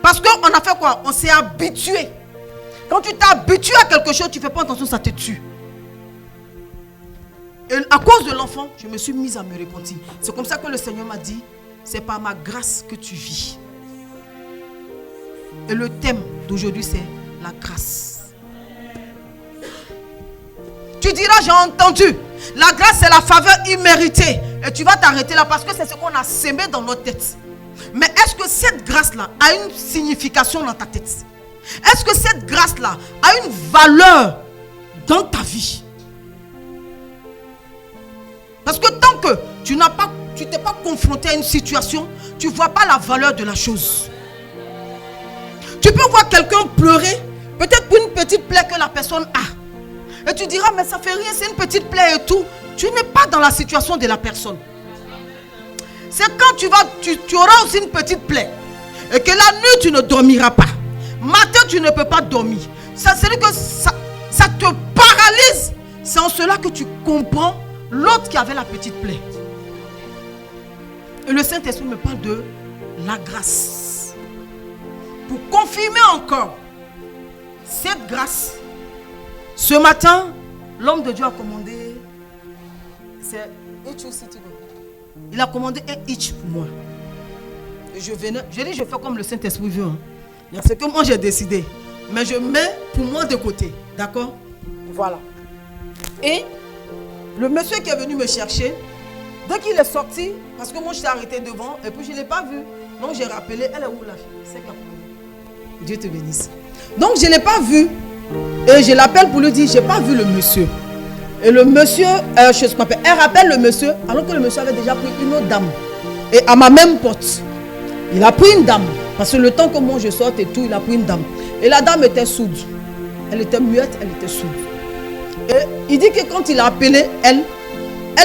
Parce qu'on a fait quoi? On s'est habitué. Quand tu t'es habitué à quelque chose, tu ne fais pas attention, ça te tue. Et à cause de l'enfant, je me suis mise à me repentir. C'est comme ça que le Seigneur m'a dit, c'est par ma grâce que tu vis. Et le thème d'aujourd'hui, c'est la grâce. Tu diras, j'ai entendu. La grâce, c'est la faveur imméritée. Et tu vas t'arrêter là parce que c'est ce qu'on a sémé dans notre tête. Mais est-ce que cette grâce-là a une signification dans ta tête? Est-ce que cette grâce-là a une valeur dans ta vie? Parce que tant que tu t'es pas confronté à une situation, tu ne vois pas la valeur de la chose. Tu peux voir quelqu'un pleurer, peut-être pour une petite plaie que la personne a. Et tu diras, mais ça fait rien, c'est une petite plaie et tout. Tu n'es pas dans la situation de la personne. C'est quand tu auras aussi une petite plaie. Et que la nuit, tu ne dormiras pas. Matin, tu ne peux pas dormir. C'est-à-dire que ça te paralyse. C'est en cela que tu comprends l'autre qui avait la petite plaie. Et le Saint-Esprit me parle de la grâce. Pour confirmer encore cette grâce, ce matin, l'homme de Dieu a commandé, c'est il a commandé un hitch pour moi. Et je dis, je fais comme le Saint-Esprit veut. C'est que moi j'ai décidé. Mais je mets pour moi de côté. D'accord? Voilà. Et le monsieur qui est venu me chercher, dès qu'il est sorti, parce que moi je suis arrêté devant, et puis je ne l'ai pas vu. Donc j'ai rappelé, elle est où la fille? C'est qu'elle. Dieu te bénisse. Donc je ne l'ai pas vu. Et je l'appelle pour lui dire, je n'ai pas vu le monsieur. Et le monsieur, elle rappelle le monsieur, alors que le monsieur avait déjà pris une autre dame. Et à ma même porte, il a pris une dame. Parce que le temps que moi je sorte et tout, il a pris une dame. Et la dame était sourde. Elle était muette, elle était sourde. Et il dit que quand il a appelé elle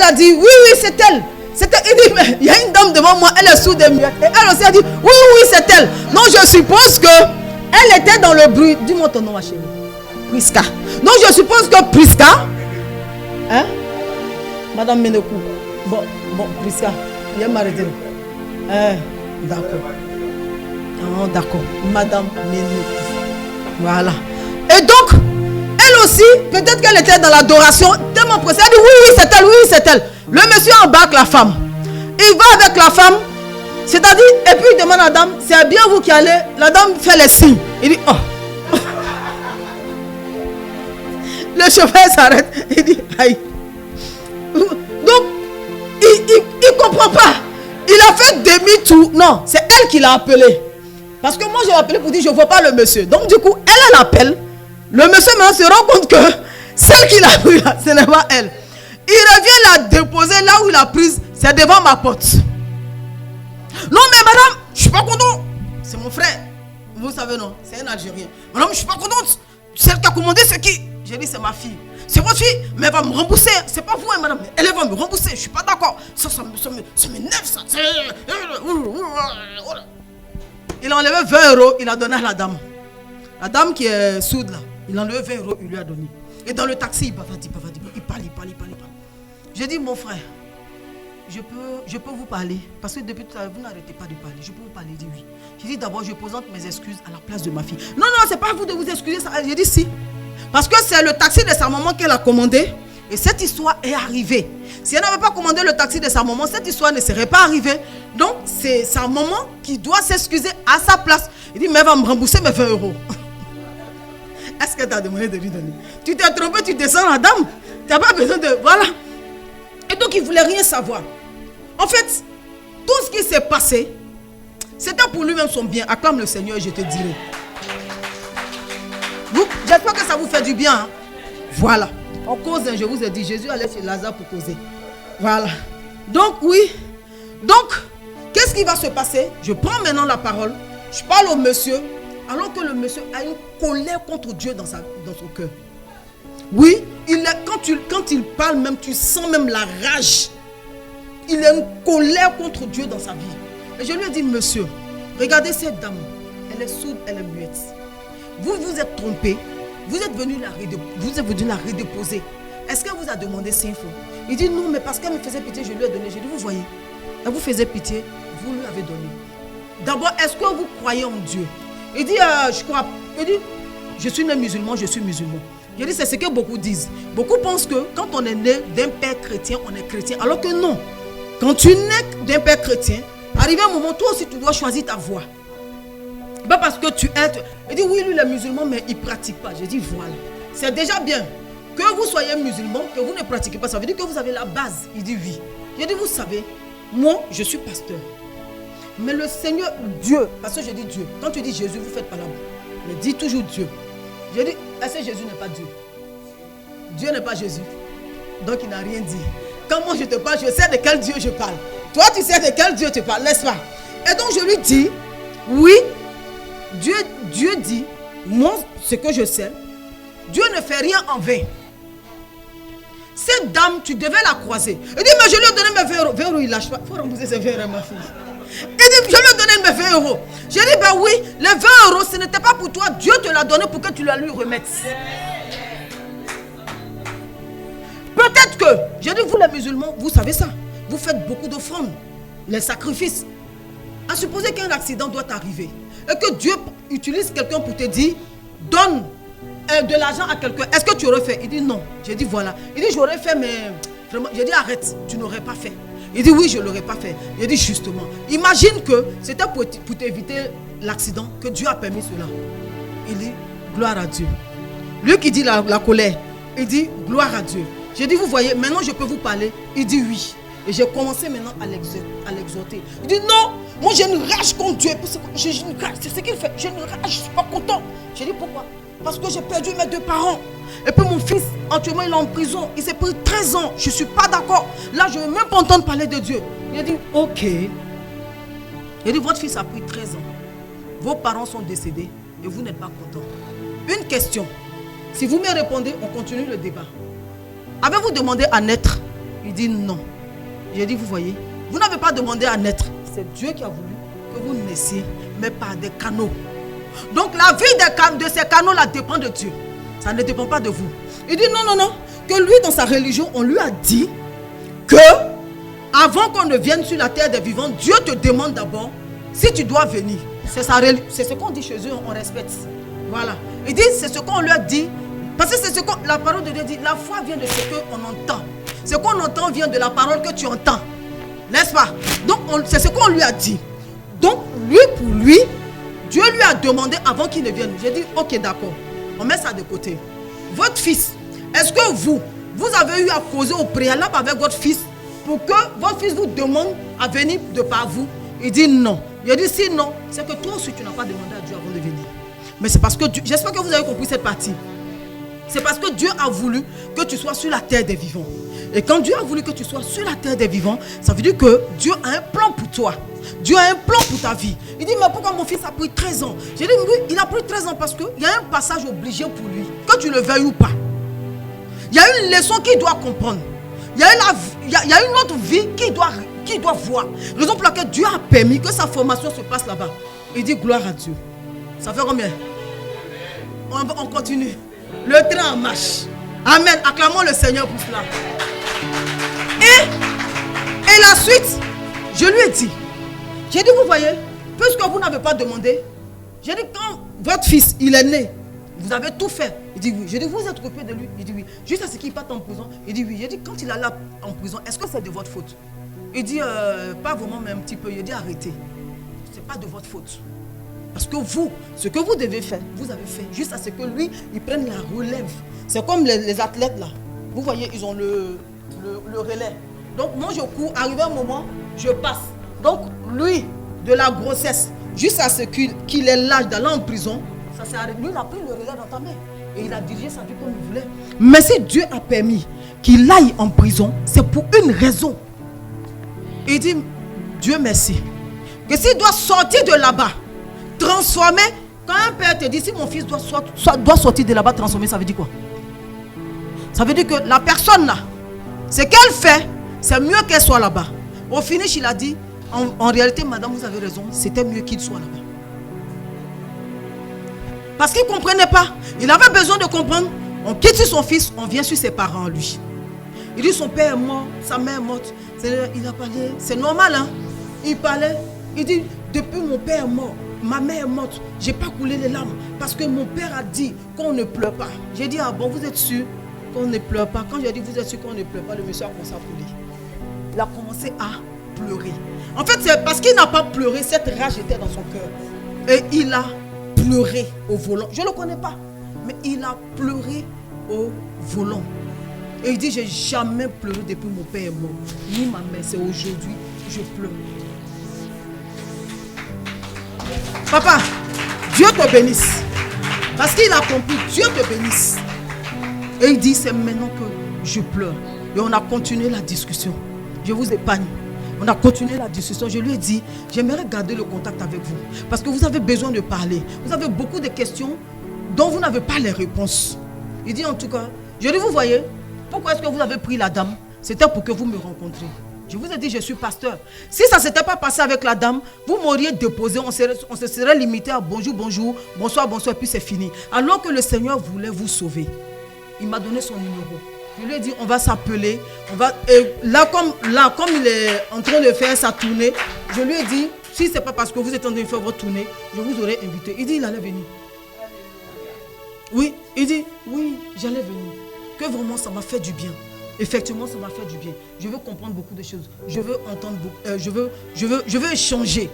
a dit, oui, c'est elle. Il dit, mais il y a une dame devant moi, elle est sourde et muette. Et elle aussi a dit, oui, c'est elle. Donc je suppose que elle était dans le bruit. Dis-moi ton nom, ma chérie. Prisca. Donc je suppose que Prisca, hein, Madame Menekou. Bon, Prisca, viens m'arrêter. D'accord. Oh, d'accord. Madame Menekou. Voilà. Et donc, elle aussi, peut-être qu'elle était dans l'adoration, tellement pressée. Elle dit, oui, c'est elle. Le monsieur embarque la femme. Il va avec la femme. C'est-à-dire, et puis il demande à la dame, c'est bien vous qui allez. La dame fait les signes. Il dit, oh. Le chauffeur s'arrête. Il dit, aïe. Donc, il ne comprend pas. Il a fait demi-tour. Non, c'est elle qui l'a appelé. Parce que moi, j'ai appelé pour dire, je ne vois pas le monsieur. Donc, du coup, elle l'appelle. Le monsieur maintenant se rend compte que celle qui l'a pris, ce n'est pas elle. Il revient la déposer là où il l'a prise. C'est devant ma porte. Non, mais madame, je ne suis pas contente. C'est mon frère. Vous savez, non, c'est un Algérien. Madame, je ne suis pas contente. Celle qui a commandé, c'est qui? J'ai dit, c'est ma fille. C'est votre fille, mais elle va me rembourser. C'est pas vous, hein, madame. Elle va me rembourser. Je ne suis pas d'accord. Ça m'énerve, ça. Il a enlevé 20 €. Il a donné à la dame. La dame qui est sourde, là. Il a enlevé 20 €. Il lui a donné. Et dans le taxi, il parle. Il parle. J'ai dit, mon frère, je peux vous parler. Parce que depuis tout à l'heure, vous n'arrêtez pas de parler. Je peux vous parler. Il dit oui. J'ai dit, d'abord, je présente mes excuses à la place de ma fille. Non, c'est pas à vous de vous excuser. J'ai dit si. Parce que c'est le taxi de sa maman qu'elle a commandé. Et cette histoire est arrivée. Si elle n'avait pas commandé le taxi de sa maman, cette histoire ne serait pas arrivée. Donc, c'est sa maman qui doit s'excuser à sa place. Il dit, mais elle va me rembourser mes 20 €. Est-ce qu'elle t'a demandé de lui donner? Tu t'es trompé, tu descends la dame. Tu n'as pas besoin de... Voilà. Et donc, il ne voulait rien savoir. En fait, tout ce qui s'est passé, c'était pour lui-même son bien. Acclame le Seigneur et je te dirai. J'espère que ça vous fait du bien. Hein? Voilà. On cause, je vous ai dit, Jésus allait chez Lazare pour causer. Voilà. Donc, oui. Donc, qu'est-ce qui va se passer? Je prends maintenant la parole. Je parle au monsieur. Alors que le monsieur a une colère contre Dieu dans son cœur. Oui, quand il parle même, tu sens même la rage. Il a une colère contre Dieu dans sa vie. Et je lui ai dit, monsieur, regardez cette dame. Elle est sourde, elle est muette. Vous vous êtes trompé. Vous êtes venu la redéposer. Est-ce qu'elle vous a demandé 5 fois? Il dit non, mais parce qu'elle me faisait pitié, je lui ai donné. J'ai dit, vous voyez, elle vous faisait pitié, vous lui avez donné. D'abord, est-ce que vous croyez en Dieu? Il dit, je crois. Il dit, je suis né musulman, je suis musulman. Je dis, c'est ce que beaucoup disent. Beaucoup pensent que quand on est né d'un père chrétien, on est chrétien. Alors que non. Quand tu nais d'un père chrétien, arrivé un moment, toi aussi, tu dois choisir ta voie. Pas parce que tu es... Il dit, oui, lui, il est musulman, mais il ne pratique pas. Je dis, voilà. C'est déjà bien. que vous soyez musulman, que vous ne pratiquez pas, ça veut dire que vous avez la base. Il dit oui. J'ai dit, vous savez, moi, je suis pasteur. Mais le Seigneur, Dieu, parce que je dis Dieu, quand tu dis Jésus, vous faites pas la boue. Mais dis toujours Dieu. J'ai dit, est-ce que Jésus n'est pas Dieu? Dieu n'est pas Jésus. Donc il n'a rien dit. Quand moi je te parle, je sais de quel Dieu je parle. Toi, tu sais de quel Dieu tu parles, n'est-ce pas? Et donc je lui dis, oui, Dieu dit, moi, ce que je sais, Dieu ne fait rien en vain. Cette dame, tu devais la croiser. Il dit, mais je lui ai donné mes 20 euros. 20 euros, il lâche pas. Il faut rembourser ses 20 euros, ma fille. Il dit, je lui ai donné mes 20 euros. J'ai dit, ben oui, les 20 euros, ce n'était pas pour toi. Dieu te l'a donné pour que tu la lui remettes. Peut-être que, j'ai dit, vous les musulmans, vous savez ça. Vous faites beaucoup d'offrandes, les sacrifices. À supposer qu'un accident doit arriver et que Dieu utilise quelqu'un pour te dire, donne de l'argent à quelqu'un. Est-ce que tu aurais fait? Il dit non. J'ai dit voilà. Il dit j'aurais fait, mais vraiment, j'ai dit arrête, tu n'aurais pas fait. Il dit oui, je ne l'aurais pas fait. J'ai dit justement, imagine que c'était pour t'éviter l'accident que Dieu a permis cela. Il dit gloire à Dieu. Lui qui dit la colère, il dit gloire à Dieu. J'ai dit vous voyez, maintenant je peux vous parler. Il dit oui. Et j'ai commencé maintenant à l'exhorter. Il dit non, moi j'ai une rage contre Dieu. J'ai une rage, c'est ce qu'il fait. J'ai une rage, je ne suis pas content. J'ai dit pourquoi? Parce que j'ai perdu mes 2 parents. Et puis mon fils, actuellement il est en prison. Il s'est pris 13 ans. Je ne suis pas d'accord. Là, je ne veux même pas entendre parler de Dieu. Il a dit ok. Il a dit votre fils a pris 13 ans. Vos parents sont décédés et vous n'êtes pas content. Une question. Si vous me répondez, on continue le débat. Avez-vous demandé à naître? Il dit non. J'ai dit, vous voyez, vous n'avez pas demandé à naître. C'est Dieu qui a voulu que vous naissiez, mais par des canaux. Donc la vie de ces canaux-là dépend de Dieu. Ça ne dépend pas de vous. Il dit non, non, non. Que lui, dans sa religion, on lui a dit que avant qu'on ne vienne sur la terre des vivants, Dieu te demande d'abord si tu dois venir. C'est ce qu'on dit chez eux, on respecte. Voilà. Il dit, c'est ce qu'on lui a dit. Parce que c'est ce que la parole de Dieu dit. La foi vient de ce qu'on entend. Ce qu'on entend vient de la parole que tu entends. N'est-ce pas? Donc, c'est ce qu'on lui a dit. Donc, lui, pour lui, Dieu lui a demandé avant qu'il ne vienne. J'ai dit, ok, d'accord. On met ça de côté. Votre fils, est-ce que vous avez eu à causer au préalable avec votre fils pour que votre fils vous demande à venir de par vous? Il dit non. Il a dit si non, c'est que toi aussi tu n'as pas demandé à Dieu avant de venir. Mais c'est parce que Dieu, j'espère que vous avez compris cette partie. C'est parce que Dieu a voulu que tu sois sur la terre des vivants. Et quand Dieu a voulu que tu sois sur la terre des vivants, ça veut dire que Dieu a un plan pour toi. Dieu a un plan pour ta vie. Il dit, mais pourquoi mon fils a pris 13 ans? J'ai dit, oui, il a pris 13 ans parce qu'il y a un passage obligé pour lui, que tu le veuilles ou pas. Il y a une leçon qu'il doit comprendre. Il y a une autre vie qu'il doit voir. Raison pour laquelle Dieu a permis que sa formation se passe là-bas. Il dit, gloire à Dieu. Ça fait combien? On continue. Le train en marche. Amen. Acclamons le Seigneur pour cela. Et la suite, je lui ai dit, j'ai dit, vous voyez, puisque vous n'avez pas demandé, j'ai dit, quand votre fils, il est né, vous avez tout fait. Il dit oui. J'ai dit, vous êtes occupé de lui? Il dit oui. Juste à ce qu'il parte en prison. Il dit oui. J'ai dit, quand il est là en prison, est-ce que c'est de votre faute? Il dit, pas vraiment, mais un petit peu. Il dit, arrêtez. Ce n'est pas de votre faute. Parce que vous, ce que vous devez faire, vous avez fait. Juste à ce que lui, il prenne la relève. C'est comme les athlètes là. Vous voyez, ils ont le relais. Donc moi, je cours. Arrivé un moment, je passe. Donc lui, de la grossesse, juste à ce qu'il ait l'âge d'aller en prison, ça s'est arrêté. Lui, il a pris le relais dans ta main. Et il a dirigé sa vie comme il voulait. Mais si Dieu a permis qu'il aille en prison, c'est pour une raison. Il dit, Dieu merci. Que s'il doit sortir de là-bas, transformer, quand un père te dit, si mon fils doit sortir de là-bas, transformer, ça veut dire quoi? Ça veut dire que la personne là, ce qu'elle fait, c'est mieux qu'elle soit là-bas. Au finish, il a dit, en réalité, madame, vous avez raison, c'était mieux qu'il soit là-bas. Parce qu'il ne comprenait pas. Il avait besoin de comprendre. On quitte sur son fils, on vient sur ses parents, lui. Il dit, son père est mort, sa mère est morte. Il a parlé, c'est normal, hein. Il parlait, il dit, depuis mon père est mort, ma mère est morte, je n'ai pas coulé les larmes. Parce que mon père a dit qu'on ne pleure pas. J'ai dit, ah bon, vous êtes sûr qu'on ne pleure pas? Quand j'ai dit, vous êtes sûr qu'on ne pleure pas, le monsieur a commencé à pleurer. Il a commencé à pleurer. En fait, c'est parce qu'il n'a pas pleuré, cette rage était dans son cœur. Et il a pleuré au volant. Je ne le connais pas. Mais il a pleuré au volant. Et il dit, j'ai jamais pleuré depuis mon père est mort. Ni ma mère, c'est aujourd'hui je pleure. Papa, Dieu te bénisse. Parce qu'il a compris, Dieu te bénisse. Et il dit, c'est maintenant que je pleure. Et on a continué la discussion. Je vous épargne. On a continué la discussion. Je lui ai dit, j'aimerais garder le contact avec vous. Parce que vous avez besoin de parler. Vous avez beaucoup de questions dont vous n'avez pas les réponses. Il dit en tout cas, je dis, vous voyez, pourquoi est-ce que vous avez pris la dame? C'était pour que vous me rencontriez. Je vous ai dit, je suis pasteur. Si ça ne s'était pas passé avec la dame, vous m'auriez déposé, on se serait limité à bonjour, bonjour, bonsoir, bonsoir, et puis c'est fini. Alors que le Seigneur voulait vous sauver. Il m'a donné son numéro. Je lui ai dit, on va s'appeler. Et là, comme il est en train de faire sa tournée, je lui ai dit, si ce n'est pas parce que vous êtes en train de faire votre tournée, je vous aurais invité. Il dit, il allait venir. Oui, il dit, oui, j'allais venir. Que vraiment, ça m'a fait du bien. Effectivement, ça m'a fait du bien. Je veux comprendre beaucoup de choses. Je veux entendre beaucoup. Je veux échanger.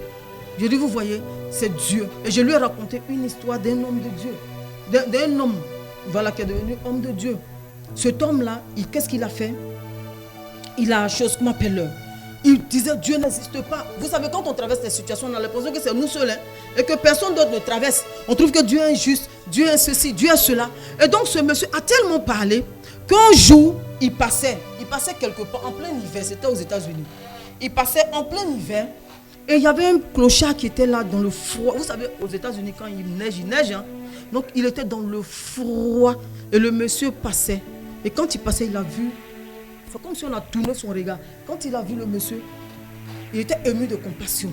Je dis, vous voyez, c'est Dieu. Et je lui ai raconté une histoire d'un homme de Dieu. D'un homme, voilà, qui est devenu homme de Dieu. Cet homme-là, qu'est-ce qu'il a fait? Il a chose qu'on appelle. Il disait, Dieu n'existe pas. Vous savez, quand on traverse des situations, on a l'impression que c'est nous seuls. Hein, et que personne d'autre ne traverse. On trouve que Dieu est injuste, Dieu est ceci, Dieu est cela. Et donc, ce monsieur a tellement parlé qu'un jour, il passait quelque part en plein hiver, c'était aux États-Unis. Il passait en plein hiver et il y avait un clochard qui était là dans le froid. Vous savez, aux États-Unis, quand il neige. Hein? Donc, il était dans le froid et le monsieur passait. Et quand il passait, il a vu, c'est comme si on a tourné son regard. Quand il a vu le monsieur, il était ému de compassion.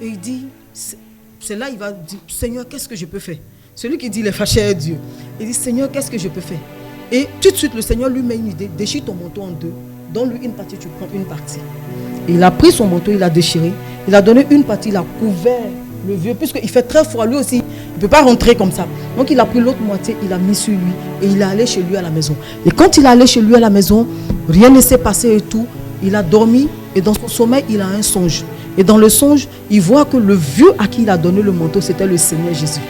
Et il dit, c'est là il va dire, Seigneur, qu'est-ce que je peux faire? Celui qui dit, il est fâché à Dieu. Il dit, Seigneur, qu'est-ce que je peux faire? Et tout de suite, le Seigneur lui met une idée. Déchire ton manteau en deux. Donne-lui une partie, tu prends une partie. Et il a pris son manteau, il l'a déchiré. Il a donné une partie, il a couvert le vieux. Puisqu'il fait très froid, lui aussi, il ne peut pas rentrer comme ça. Donc il a pris l'autre moitié, il a mis sur lui. Et il est allé chez lui à la maison. Et quand il est allé chez lui à la maison, rien ne s'est passé et tout. Il a dormi et dans son sommeil, il a un songe. Et dans le songe, il voit que le vieux à qui il a donné le manteau, c'était le Seigneur Jésus.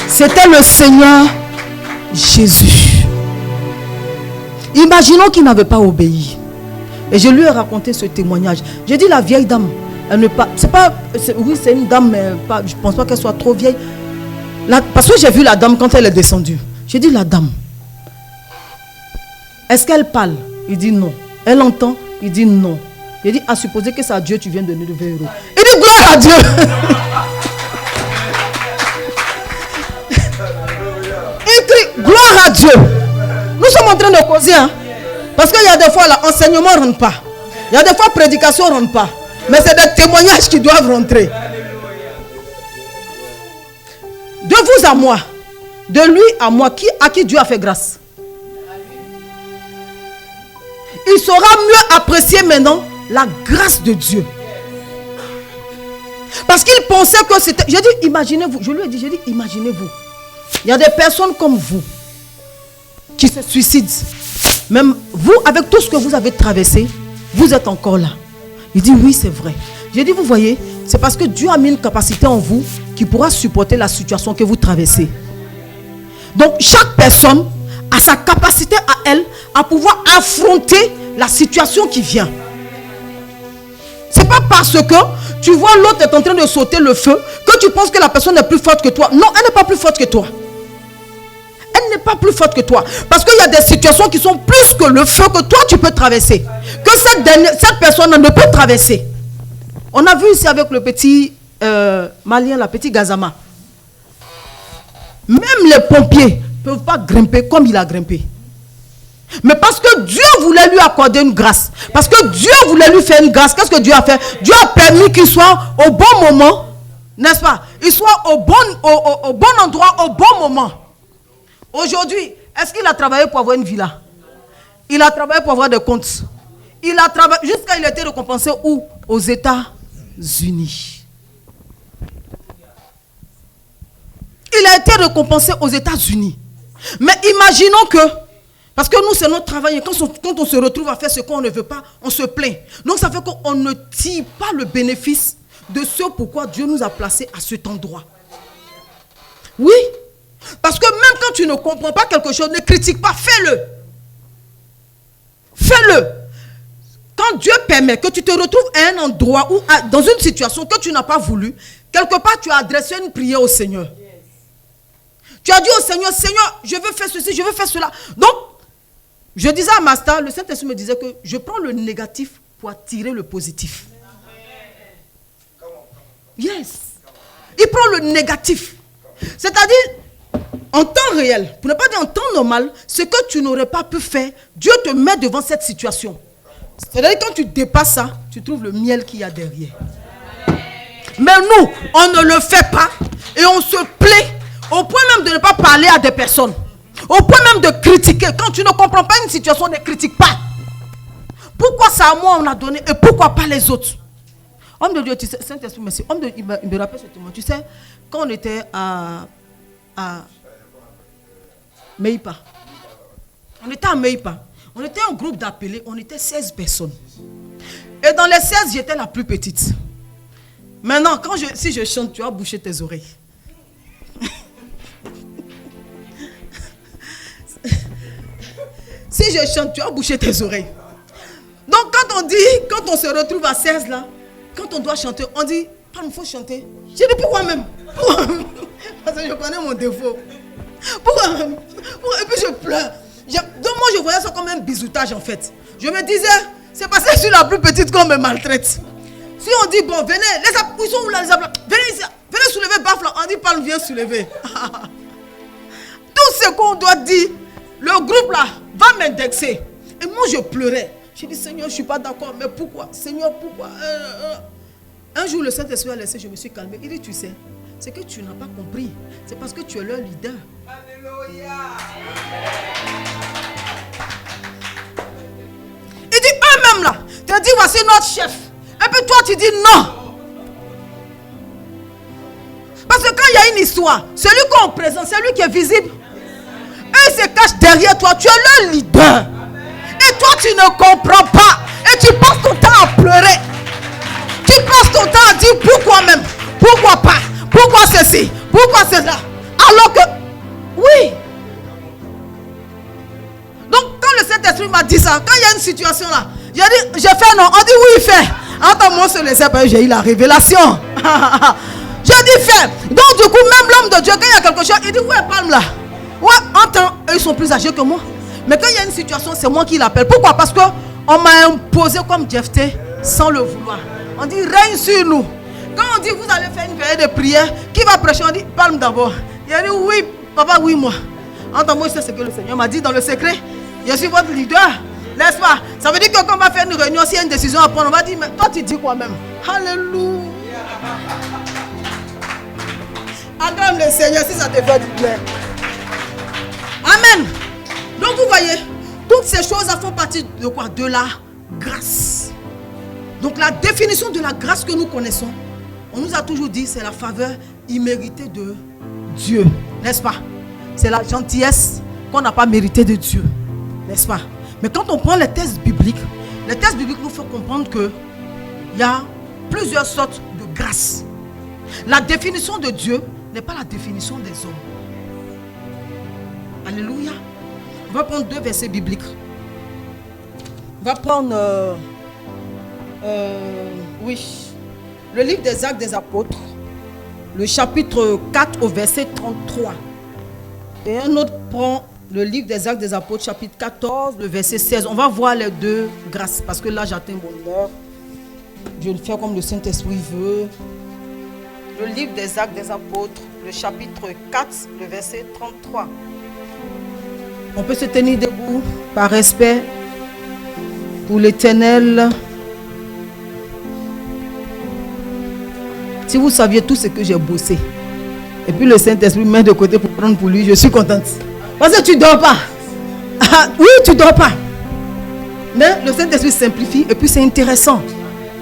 C'était le Seigneur Jésus. Imaginons qu'il n'avait pas obéi. Et je lui ai raconté ce témoignage. J'ai dit, la vieille dame, elle ne pas. Oui, c'est une dame, mais pas, je ne pense pas qu'elle soit trop vieille. Parce que j'ai vu la dame quand elle est descendue. J'ai dit, la dame, est-ce qu'elle parle? Il dit non. Elle entend? Il dit non. J'ai dit, à supposer que c'est à Dieu, tu viens de donner 20 euros. Il dit, gloire à Dieu. Gloire à Dieu. Nous sommes en train de causer. Hein? Parce qu'il y a des fois, l'enseignement ne rentre pas. Il y a des fois, la prédication ne rentre pas. Mais c'est des témoignages qui doivent rentrer. De vous à moi, de lui à moi, à qui Dieu a fait grâce. Il saura mieux apprécier maintenant la grâce de Dieu. Parce qu'il pensait que c'était... J'ai dit, imaginez-vous. Je lui ai dit, imaginez-vous. Il y a des personnes comme vous qui se suicident. Même vous, avec tout ce que vous avez traversé, vous êtes encore là. Il dit, oui, c'est vrai. J'ai dit, vous voyez, c'est parce que Dieu a mis une capacité en vous qui pourra supporter la situation que vous traversez. Donc, chaque personne a sa capacité à elle à pouvoir affronter la situation qui vient. C'est pas parce que tu vois l'autre est en train de sauter le feu que tu penses que la personne est plus forte que toi. Non, elle n'est pas plus forte que toi. Elle n'est pas plus forte que toi. Parce qu'il y a des situations qui sont plus que le feu que toi tu peux traverser. Que cette personne ne peut traverser. On a vu ici avec le petit Malien, la petite Gazama. Même les pompiers ne peuvent pas grimper comme il a grimpé. Mais parce que Dieu voulait lui accorder une grâce. Parce que Dieu voulait lui faire une grâce. Qu'est-ce que Dieu a fait? Dieu a permis qu'il soit au bon moment. N'est-ce pas? Il soit au bon endroit, au bon moment. Aujourd'hui, est-ce qu'il a travaillé pour avoir une villa? Il a travaillé pour avoir des comptes. Il a travaillé jusqu'à il a été récompensé où? Aux États-Unis. Il a été récompensé aux États-Unis. Mais imaginons que, parce que nous c'est notre travail, et quand on se retrouve à faire ce qu'on ne veut pas, on se plaint. Donc ça fait qu'on ne tire pas le bénéfice de ce pourquoi Dieu nous a placés à cet endroit. Oui. Parce que même quand tu ne comprends pas quelque chose, ne critique pas, fais-le. Fais-le. Quand Dieu permet que tu te retrouves à un endroit ou dans une situation que tu n'as pas voulu, quelque part tu as adressé une prière au Seigneur. Yes. Tu as dit au Seigneur, Seigneur, je veux faire ceci, je veux faire cela. Donc, je disais à Master, le Saint-Esprit me disait que je prends le négatif pour attirer le positif. Yes. Il prend le négatif. C'est-à-dire, en temps réel, pour ne pas dire en temps normal, ce que tu n'aurais pas pu faire, Dieu te met devant cette situation. C'est-à-dire, quand tu dépasses ça, tu trouves le miel qu'il y a derrière. Mais nous, on ne le fait pas et on se plaît au point même de ne pas parler à des personnes. Au point même de critiquer. Quand tu ne comprends pas une situation, ne critique pas. Pourquoi ça à moi on a donné et pourquoi pas les autres? Homme de Dieu, tu sais, Saint-Esprit, merci. Il me rappelle ce témoin. Tu sais, quand on était à Meipa, on était à Meipa. On était un groupe d'appelés, on était 16 personnes. Et dans les 16, j'étais la plus petite. Maintenant, si je chante, tu vas boucher tes oreilles. Si je chante, tu vas boucher tes oreilles. Donc, quand on se retrouve à 16 là, quand on doit chanter, on dit, il faut chanter. Je dis, pourquoi même? Parce que je connais mon défaut. Pourquoi même? Et puis je pleure. Donc moi je voyais ça comme un bisoutage en fait. Je me disais, c'est parce que je suis la plus petite qu'on me maltraite. Si on dit, bon, venez, ils sont où là les appels? Venez ici, venez soulever Bafla. On dit, Palme, viens soulever. Tout ce qu'on doit dire, le groupe là va m'indexer. Et moi je pleurais. Je dis, Seigneur, je ne suis pas d'accord, mais pourquoi? Seigneur, pourquoi? Un jour le Saint-Esprit a laissé, je me suis calmé. Il dit, tu sais, c'est que tu n'as pas compris. C'est parce que tu es leur leader. Alléluia. Il dit, eux-mêmes là, tu dis, voici notre chef. Et puis toi, tu dis non. Parce que quand il y a une histoire, celui qu'on présente, celui qui est visible, eux se cachent derrière toi. Tu es leur leader. Et toi, tu ne comprends pas. Et tu passes ton temps à pleurer. Tu passes ton temps à dire pourquoi même, pourquoi pas, pourquoi ceci, pourquoi cela. Alors que, oui. Donc, quand le Saint-Esprit m'a dit ça, quand il y a une situation là, j'ai dit, j'ai fait non. On dit oui, fais. Attends, moi, sur les épaules, j'ai eu la révélation. J'ai dit fais. Donc, du coup, même l'homme de Dieu, quand il y a quelque chose, il dit, ouais, Palme là. Ouais, entends, eux, ils sont plus âgés que moi. Mais quand il y a une situation, c'est moi qui l'appelle. Pourquoi? Parce qu'on m'a imposé comme Jephthé sans le vouloir. On dit, règne sur nous. Quand on dit, vous allez faire une veillée de prière, qui va prêcher? On dit, Palme d'abord. Il a dit, oui, papa, oui, moi. Entends-moi, c'est ce que le Seigneur m'a dit dans le secret. Je suis votre leader. N'est-ce pas? Ça veut dire que quand on va faire une réunion, s'il y a une décision à prendre, on va dire, mais toi, tu dis quoi même? Alléluia. Acclame le Seigneur si ça te fait du bien. Amen. Donc vous voyez, toutes ces choses font partie de quoi? De la grâce. Donc la définition de la grâce que nous connaissons, on nous a toujours dit, c'est la faveur imméritée de Dieu. N'est-ce pas? C'est la gentillesse qu'on n'a pas méritée de Dieu. N'est-ce pas? Mais quand on prend les textes bibliques nous font comprendre qu'il y a plusieurs sortes de grâce. La définition de Dieu n'est pas la définition des hommes. Alléluia. On va prendre deux versets bibliques. On va prendre le livre des Actes des Apôtres, le chapitre 4 au verset 33. Et un autre prend le livre des Actes des Apôtres, chapitre 14, le verset 16. On va voir les deux grâces, parce que là j'atteins mon heure. Je vais le faire comme le Saint-Esprit veut. Le livre des Actes des Apôtres, le chapitre 4, le verset 33. On peut se tenir debout par respect pour l'Éternel. Si vous saviez tout ce que j'ai bossé, et puis le Saint-Esprit met de côté pour prendre pour lui, je suis contente. Parce que tu ne dors pas. Oui, tu ne dors pas. Mais le Saint-Esprit simplifie et puis c'est intéressant.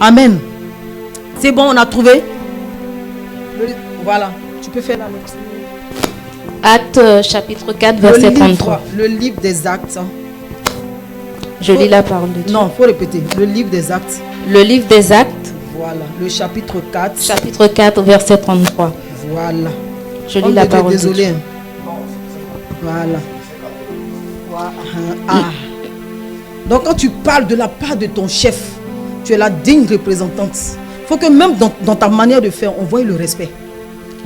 Amen. C'est bon, on a trouvé. Voilà, tu peux faire la lecture. Actes chapitre 4 verset 33. Le livre des Actes. Je lis la parole de Dieu. Non, il faut répéter. Le livre des Actes. Le livre des Actes. Voilà, le chapitre 4. Chapitre 4 verset 33. Voilà. Je lis la parole de Désolé. Dieu. Voilà. Ah. Donc quand tu parles de la part de ton chef, tu es la digne représentante. Il faut que même dans ta manière de faire, on voie le respect.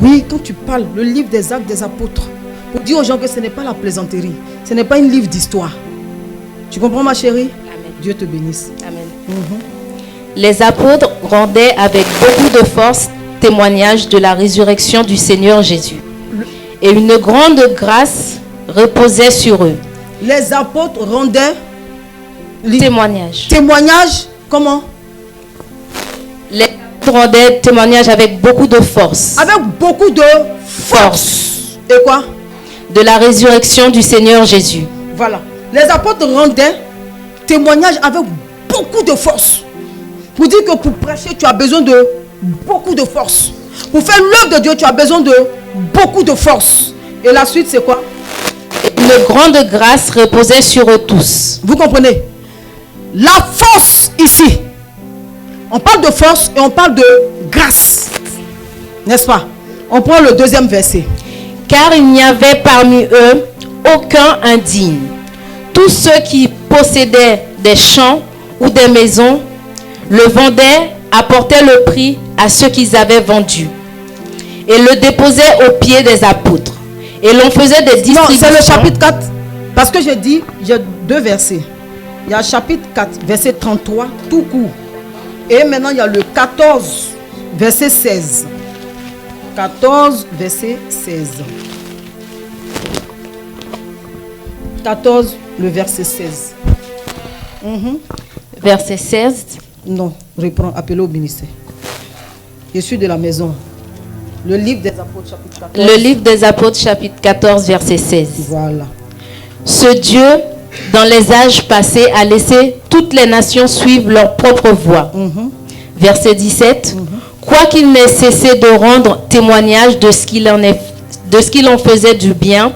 Oui, quand tu parles, le livre des actes des apôtres, pour dire aux gens que ce n'est pas la plaisanterie, ce n'est pas un livre d'histoire. Tu comprends ma chérie? Amen. Dieu te bénisse. Amen. Les apôtres rendaient avec beaucoup de force témoignage de la résurrection du Seigneur Jésus. Et une grande grâce reposait sur eux. Les apôtres rendaient Témoignage. témoignage, comment? Les apôtres rendaient témoignage avec beaucoup de force. Avec beaucoup de force. Et quoi? De la résurrection du Seigneur Jésus. Voilà. Les apôtres rendaient témoignage avec beaucoup de force. Pour dire que pour prêcher, tu as besoin de beaucoup de force. Pour faire l'œuvre de Dieu, tu as besoin de beaucoup de force. Et la suite, c'est quoi? Une grande grâce reposait sur eux tous. Vous comprenez? La force ici. On parle de force et on parle de grâce. N'est-ce pas? On prend le deuxième verset. Car il n'y avait parmi eux aucun indigne. Tous ceux qui possédaient des champs ou des maisons le vendaient, apportaient le prix à ceux qu'ils avaient vendu et le déposaient aux pieds des apôtres. Et l'on faisait des distributions. Non, c'est le chapitre 4. Parce que j'ai dit, j'ai deux versets. Il y a chapitre 4, verset 33, tout court. Et maintenant, il y a le 14, verset 16. 14, verset 16. 14, le verset 16. Verset 16. Non, reprends, appelez au ministère. Je suis de la maison. Le livre des apôtres, chapitre 14. Le livre des apôtres, chapitre 14, verset 16. Voilà. Ce Dieu, dans les âges passés, a laissé toutes les nations suivre leur propre voie. Verset 17. Quoiqu'il n'ait cessé de rendre témoignage de ce qu'il en faisait du bien,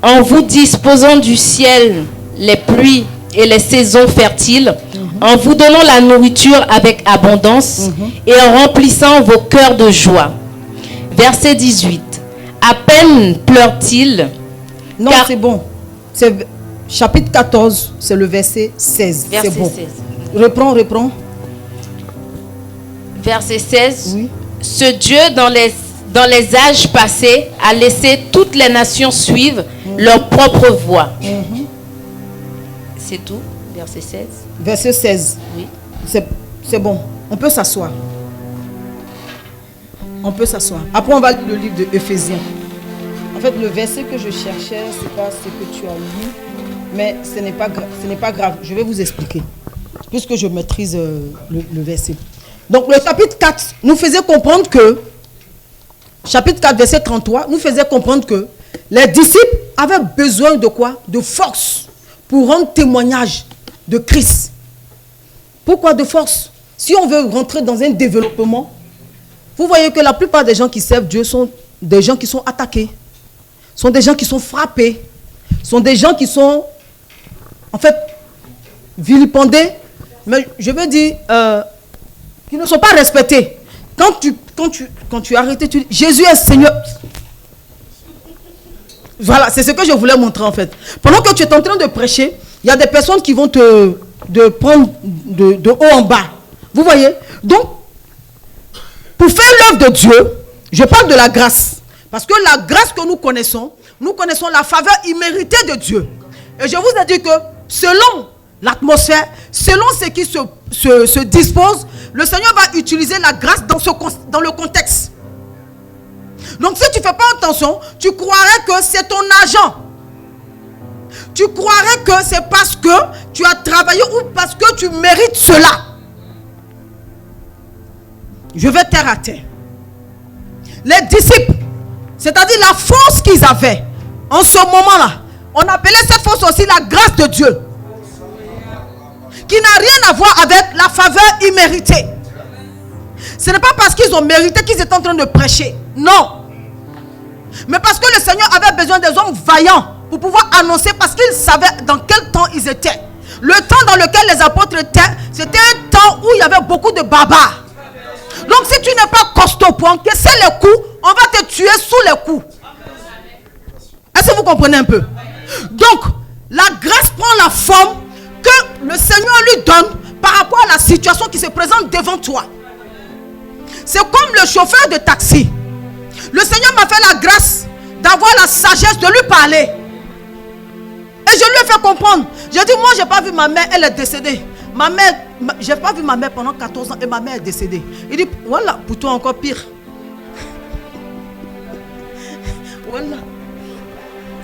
en vous disposant du ciel les pluies et les saisons fertiles, en vous donnant la nourriture avec abondance et en remplissant vos cœurs de joie. Verset 18. À peine pleure-t-il. Non, car- c'est bon. C'est chapitre 14, c'est le verset 16. Verset C'est bon. 16. Reprends. Verset 16. Oui. Ce Dieu, dans les âges passés, a laissé toutes les nations suivre leur propre voie. C'est tout. Verset 16. Verset 16. Oui. C'est bon. On peut s'asseoir. On peut s'asseoir. Après, on va lire le livre de Éphésiens. En fait, le verset que je cherchais, c'est pas ce que tu as lu. Mais ce n'est pas grave. Je vais vous expliquer. Puisque je maîtrise le verset. Donc, le chapitre 4 nous faisait comprendre que, chapitre 4, verset 33, nous faisait comprendre que les disciples avaient besoin de quoi? De force pour rendre témoignage de Christ. Pourquoi de force? Si on veut rentrer dans un développement, vous voyez que la plupart des gens qui servent Dieu sont des gens qui sont attaqués, sont des gens qui sont frappés, sont des gens qui sont, en fait, vilipendés, mais je veux dire, qui ne sont pas respectés. Quand tu arrêtes, tu dis, Jésus est Seigneur. Voilà, c'est ce que je voulais montrer en fait. Pendant que tu es en train de prêcher, il y a des personnes qui vont te prendre de haut en bas. Vous voyez? Donc, pour faire l'œuvre de Dieu, je parle de la grâce. Parce que la grâce que nous connaissons la faveur imméritée de Dieu. Et je vous ai dit que selon l'atmosphère, selon ce qui se dispose, le Seigneur va utiliser la grâce dans le contexte. Donc si tu ne fais pas attention, tu croirais que c'est ton agent. Tu croirais que c'est parce que tu as travaillé ou parce que tu mérites cela. Je vais terre à terre. Les disciples, c'est-à-dire la force qu'ils avaient en ce moment-là, on appelait cette force aussi la grâce de Dieu, qui n'a rien à voir avec la faveur imméritée. Ce n'est pas parce qu'ils ont mérité qu'ils étaient en train de prêcher. Non. Mais parce que le Seigneur avait besoin des hommes vaillants pour pouvoir annoncer, parce qu'il savait dans quel temps ils étaient. Le temps dans lequel les apôtres étaient, c'était un temps où il y avait beaucoup de barbares. Donc si tu n'es pas costaud pour encaisser les coups, on va te tuer sous les coups. Est-ce que vous comprenez un peu? Donc, la grâce prend la forme que le Seigneur lui donne par rapport à la situation qui se présente devant toi. C'est comme le chauffeur de taxi. Le Seigneur m'a fait la grâce d'avoir la sagesse de lui parler. Et je lui ai fait comprendre. J'ai dit, moi, je n'ai pas vu ma mère, elle est décédée. Ma mère, je n'ai pas vu ma mère pendant 14 ans et ma mère est décédée. Il dit, voilà, pour toi encore pire. Voilà.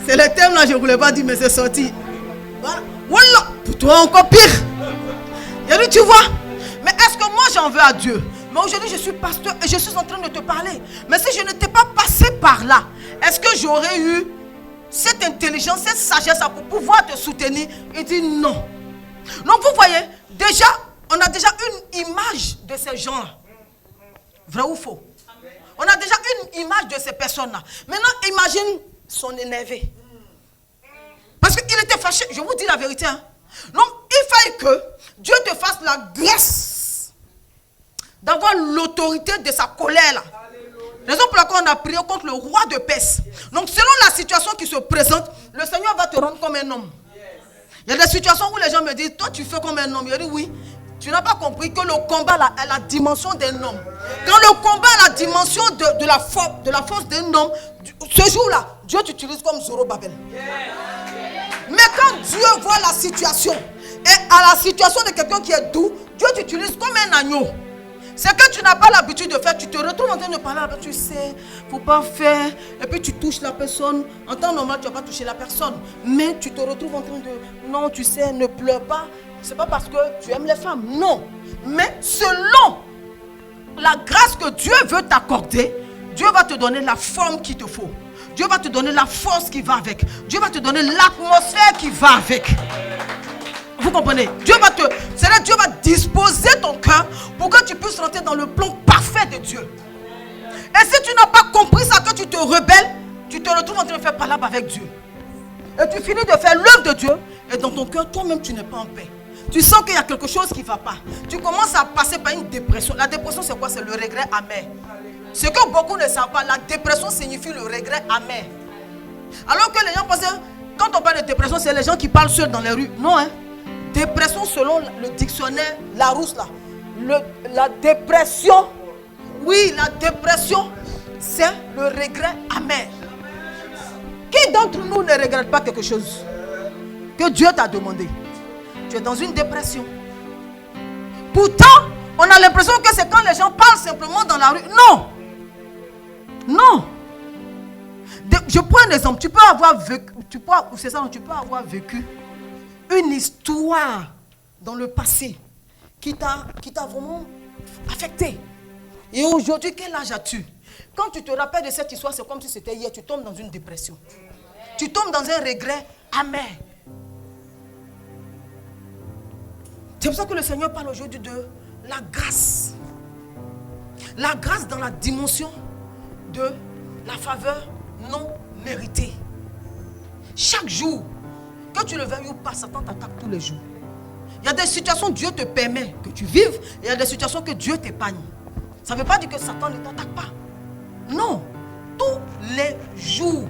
C'est le thème là, je ne voulais pas dire, mais c'est sorti. Voilà. Voilà, pour toi encore pire. Il dit, tu vois, mais est-ce que moi j'en veux à Dieu? Mais aujourd'hui je suis pasteur et je suis en train de te parler. Mais si je n'étais pas passé par là, est-ce que j'aurais eu cette intelligence, cette sagesse pour pouvoir te soutenir? Il dit non. Donc vous voyez, déjà, on a déjà une image de ces gens-là. Vrai ou faux? On a déjà une image de ces personnes-là. Maintenant, imagine son énervé. Parce qu'il était fâché, je vous dis la vérité. Hein. Donc, il fallait que Dieu te fasse la grâce d'avoir l'autorité de sa colère là. Raison pour laquelle on a prié contre le roi de Perse. Donc, selon la situation qui se présente, le Seigneur va te rendre comme un homme. Il y a des situations où les gens me disent, toi tu fais comme un homme. Je dis oui. Tu n'as pas compris que le combat là, a la dimension d'un homme. Quand le combat a la dimension de la force d'un homme, ce jour-là, Dieu t'utilise comme Zorobabel. Mais quand Dieu voit la situation, et à la situation de quelqu'un qui est doux, Dieu t'utilise comme un agneau. C'est que tu n'as pas l'habitude de faire, tu te retrouves en train de parler, tu sais, il ne faut pas faire, et puis tu touches la personne. En temps normal, tu ne vas pas toucher la personne, mais tu te retrouves en train de, non, tu sais, ne pleure pas. Ce n'est pas parce que tu aimes les femmes, non. Mais selon la grâce que Dieu veut t'accorder, Dieu va te donner la forme qu'il te faut. Dieu va te donner la force qui va avec. Dieu va te donner l'atmosphère qui va avec. Vous comprenez? Dieu va disposer ton cœur pour que tu puisses rentrer dans le plan parfait de Dieu. Et si tu n'as pas compris ça, que tu te rebelles, tu te retrouves en train de faire palabre avec Dieu. Et tu finis de faire l'œuvre de Dieu. Et dans ton cœur, toi-même, tu n'es pas en paix. Tu sens qu'il y a quelque chose qui ne va pas. Tu commences à passer par une dépression. La dépression, c'est quoi? C'est le regret amer. Ce que beaucoup ne savent pas, la dépression signifie le regret amer. Alors que les gens pensent, quand on parle de dépression, c'est les gens qui parlent seuls dans les rues. Non, hein. Dépression, selon le dictionnaire Larousse, là. La dépression, oui, la dépression, c'est le regret amer. Qui d'entre nous ne regrette pas quelque chose que Dieu t'a demandé? Tu es dans une dépression. Pourtant, on a l'impression que c'est quand les gens parlent simplement dans la rue. Non. Non. Je prends un exemple. Tu peux avoir vécu une histoire dans le passé qui t'a vraiment affecté. Et aujourd'hui, quel âge as-tu? Quand tu te rappelles de cette histoire, c'est comme si c'était hier. Tu tombes dans une dépression. Tu tombes dans un regret amer. C'est pour ça que le Seigneur parle aujourd'hui de la grâce. La grâce dans la dimension de la faveur non méritée. Chaque jour, que tu le veuilles ou pas, Satan t'attaque tous les jours. Il y a des situations que Dieu te permet que tu vives, et il y a des situations que Dieu t'épargne. Ça ne veut pas dire que Satan ne t'attaque pas. Non, tous les jours.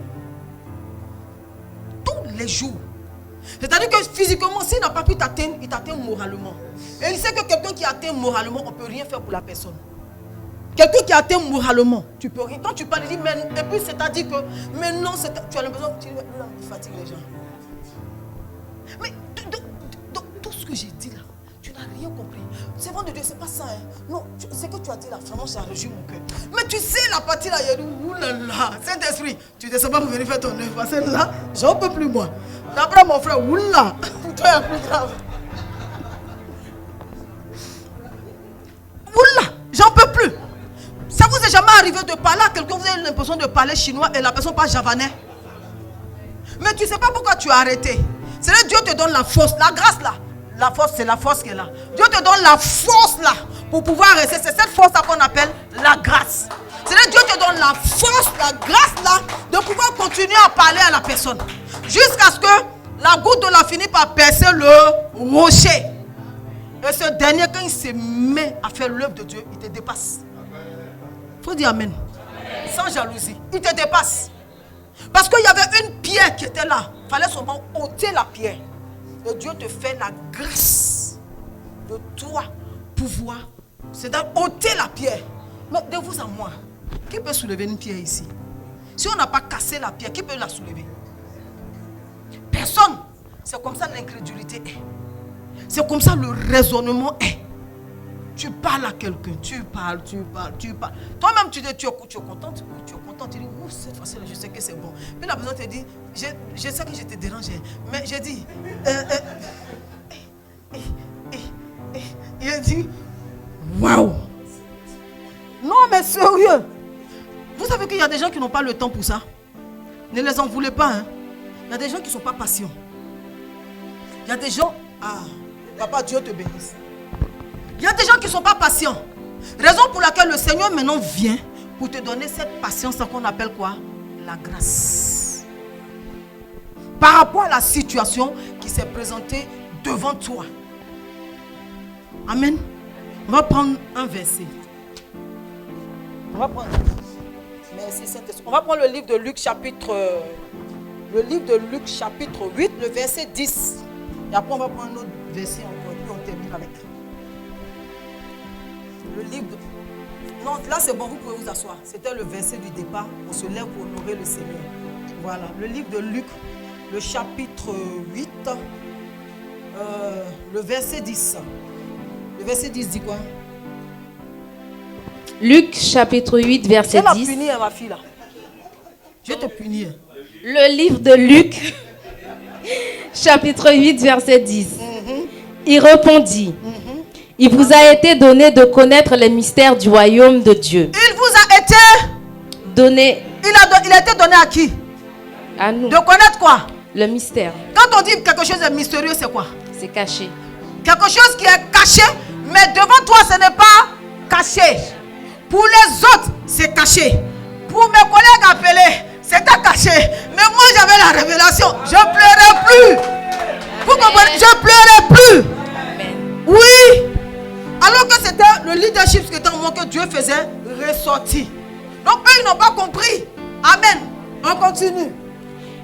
Tous les jours. C'est-à-dire que physiquement, s'il n'a pas pu t'atteindre, il t'atteint moralement. Et il sait que quelqu'un qui atteint moralement, on ne peut rien faire pour la personne. Quelqu'un qui atteint moralement, tu peux rien. Quand tu parles, il dit, mais, et puis c'est-à-dire que, mais non, tu as l'impression que tu fatigues les gens. Mais tout ce que j'ai dit là, tu n'as rien compris. C'est vrai de Dieu, c'est pas ça. Hein. Non, ce que tu as dit là, vraiment, ça réjouit mon cœur. Mais tu sais, la partie là, il y a oulala, Saint-Esprit, tu ne sais pas pour venir faire ton œuvre. Parce que là, j'en peux plus moi. D'après mon frère, oulala, pour toi, il y a plus grave. Oulala, j'en peux plus. Ça vous est jamais arrivé de parler à quelqu'un, vous avez l'impression de parler chinois et la personne parle javanais. Mais tu ne sais pas pourquoi tu as arrêté. C'est là que Dieu te donne la force, la grâce là. La force, c'est la force qui est là. Dieu te donne la force là pour pouvoir rester. C'est cette force là qu'on appelle la grâce. C'est là que Dieu te donne la force, la grâce là de pouvoir continuer à parler à la personne. Jusqu'à ce que la goutte de la finisse par percer le rocher. Et ce dernier, quand il se met à faire l'œuvre de Dieu, il te dépasse. Il faut dire amen. Sans jalousie. Il te dépasse. Parce qu'il y avait une pierre qui était là. Il fallait seulement ôter la pierre. Et Dieu te fait la grâce de toi pouvoir. C'est d'ôter la pierre. Mais de vous à moi, qui peut soulever une pierre ici? Si on n'a pas cassé la pierre, qui peut la soulever? Personne. C'est comme ça l'incrédulité est. C'est comme ça le raisonnement est. Tu parles à quelqu'un, tu parles. Toi-même, tu es contente, tu dis, oh, cette fois-ci, je sais que c'est bon. Puis la personne te dit, je sais que je te dérange, mais j'ai dit, il dit, waouh. Non, mais sérieux. Vous savez qu'il y a des gens qui n'ont pas le temps pour ça. Ne les en voulez pas. Hein? Il y a des gens qui ne sont pas patients. Il y a des gens, papa, Dieu te bénisse. Il y a des gens qui ne sont pas patients. Raison pour laquelle le Seigneur maintenant vient pour te donner cette patience qu'on appelle quoi? La grâce. Par rapport à la situation qui s'est présentée devant toi. Amen. On va prendre un verset. Merci Saint-Esprit. On va prendre le livre de Luc chapitre 8, le verset 10. Et après on va prendre un autre verset encore. Puis on termine avec. Le livre de... Non, là c'est bon, vous pouvez vous asseoir. C'était le verset du départ. On se lève pour honorer le Seigneur. Voilà, le livre de Luc, le chapitre 8, le verset 10. Le verset 10 dit quoi? Luc chapitre 8 verset 10. Je vais la punir, ma fille là. Je vais te punir. Le livre de Luc chapitre 8 verset 10. Il répondit. Il vous a été donné de connaître les mystères du royaume de Dieu. Il vous a été donné. Il a été donné à qui? À nous. De connaître quoi? Le mystère. Quand on dit quelque chose de mystérieux, c'est quoi? C'est caché. Quelque chose qui est caché, mais devant toi, ce n'est pas caché. Pour les autres, c'est caché. Pour mes collègues appelés, c'était caché. Mais moi, j'avais la révélation. Je ne pleurais plus. Vous comprenez? Je ne pleurais plus. Amen. Oui. Alors que c'était le leadership qui était en moi que Dieu faisait ressortir. Donc, eux, ils n'ont pas compris. Amen. On continue.